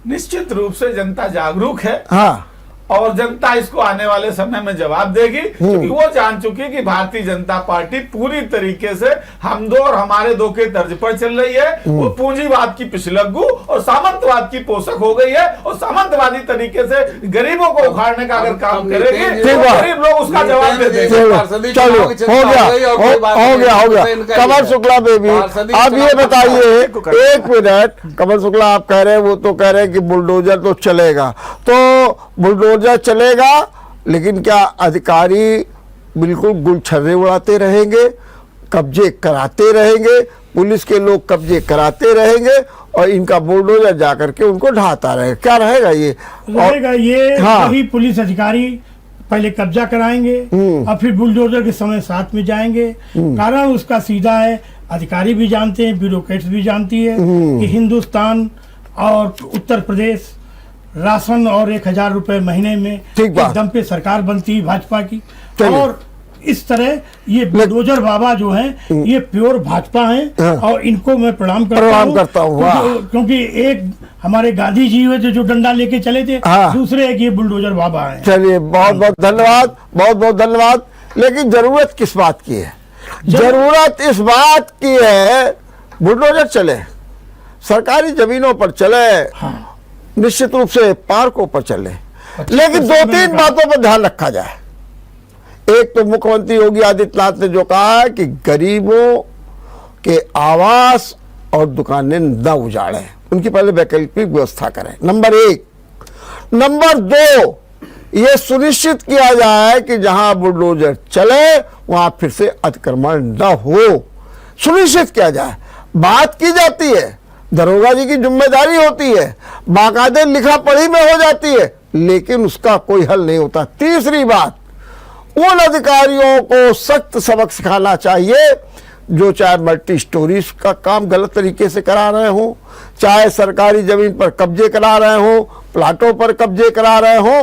निश्चित रूप से जनता जागरूक है। हाँ और जनता इसको आने वाले समय में जवाब देगी, क्योंकि वो जान चुकी कि भारतीय जनता पार्टी पूरी तरीके से हम दो और हमारे दो के तर्ज पर चल रही है। वो पूंजीवाद की पिछलग्गू और सामंतवाद की पोषक हो गई है, और सामंतवादी तरीके से गरीबों को उखाड़ने का अगर काम करेगी तो गरीब लोग उसका जवाब दे देंगे। चलो हो गया। कमल शुक्ला बेबी आप ये बताइए, एक मिनट, कमल शुक्ला आप कह रहे हैं, वो तो कह रहे हैं कि बुलडोजर तो चलेगा, तो बुलडोजर चलेगा, लेकिन क्या अधिकारी बिल्कुल गुलछर्रे उड़ाते रहेंगे, कब्जे कराते रहेंगे, पुलिस के लोग कब्जे कराते रहेंगे और इनका बुलडोजर जाकर के उनको ढाता रहेगा? क्या रहेगा ये? हाँ। वही पुलिस अधिकारी पहले कब्जा कराएंगे और फिर बुलडोजर के समय साथ में जाएंगे। कारण उसका सीधा है, अधिकारी भी जानते हैं, ब्यूरोक्रेट्स भी जानती है कि हिंदुस्तान और उत्तर प्रदेश राशन और 1000 रुपए महीने में एकदम पे सरकार बनती है भाजपा की। और इस तरह ये बुलडोजर बाबा जो हैं ये प्योर भाजपा हैं और इनको मैं प्रणाम करता हूँ, क्योंकि एक हमारे गांधी जी हुए थे जो डंडा लेके चले थे, दूसरे एक ये बुलडोजर बाबा हैं। चलिए बहुत बहुत धन्यवाद। लेकिन जरूरत किस बात की है? जरूरत इस बात की है बुलडोजर चले, सरकारी जमीनों पर चले, निश्चित रूप से पार्कों पर चले, लेकिन 2-3 बातों पर ध्यान रखा जाए। एक तो मुख्यमंत्री योगी आदित्यनाथ ने जो कहा है कि गरीबों के आवास और दुकानें न उजाड़ें, उनकी पहले वैकल्पिक व्यवस्था करें, नंबर 1। नंबर 2, ये सुनिश्चित किया जाए कि जहां बुलडोजर चले वहां फिर से अतिक्रमण न हो, सुनिश्चित किया जाए। बात की जाती है, दरोगा जी की जिम्मेदारी होती है, बाकायदे लिखा पढ़ी में हो जाती है, लेकिन उसका कोई हल नहीं होता। तीसरी बात, उन अधिकारियों को सख्त सबक सिखाना चाहिए जो चाहे मल्टी स्टोरीज का काम गलत तरीके से करा रहे हो, चाहे सरकारी जमीन पर कब्जे करा रहे हो, प्लाटों पर कब्जे करा रहे हो,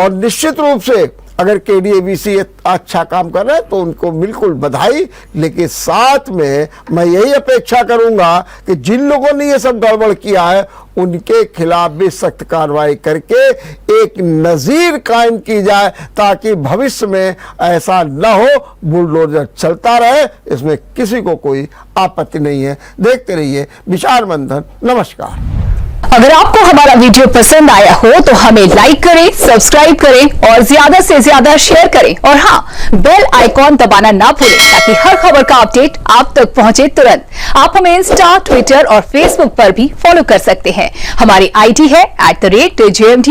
और निश्चित रूप से अगर केडीएबीसी अच्छा काम कर रहे हैं तो उनको बिल्कुल बधाई। लेकिन साथ में मैं यही अपेक्षा करूंगा कि जिन लोगों ने ये सब गड़बड़ किया है उनके खिलाफ भी सख्त कार्रवाई करके एक नजीर कायम की जाए, ताकि भविष्य में ऐसा न हो, बुलडोजर चलता रहे, इसमें किसी को कोई आपत्ति नहीं है। देखते रहिए विचार मंथन। नमस्कार। अगर आपको हमारा वीडियो पसंद आया हो तो हमें लाइक करें, सब्सक्राइब करें और ज्यादा से ज्यादा शेयर करें, और हाँ, बेल आइकॉन दबाना ना भूलें ताकि हर खबर का अपडेट आप तक पहुंचे तुरंत। आप हमें इंस्टा, ट्विटर और फेसबुक पर भी फॉलो कर सकते हैं। हमारी आईडी है @JMT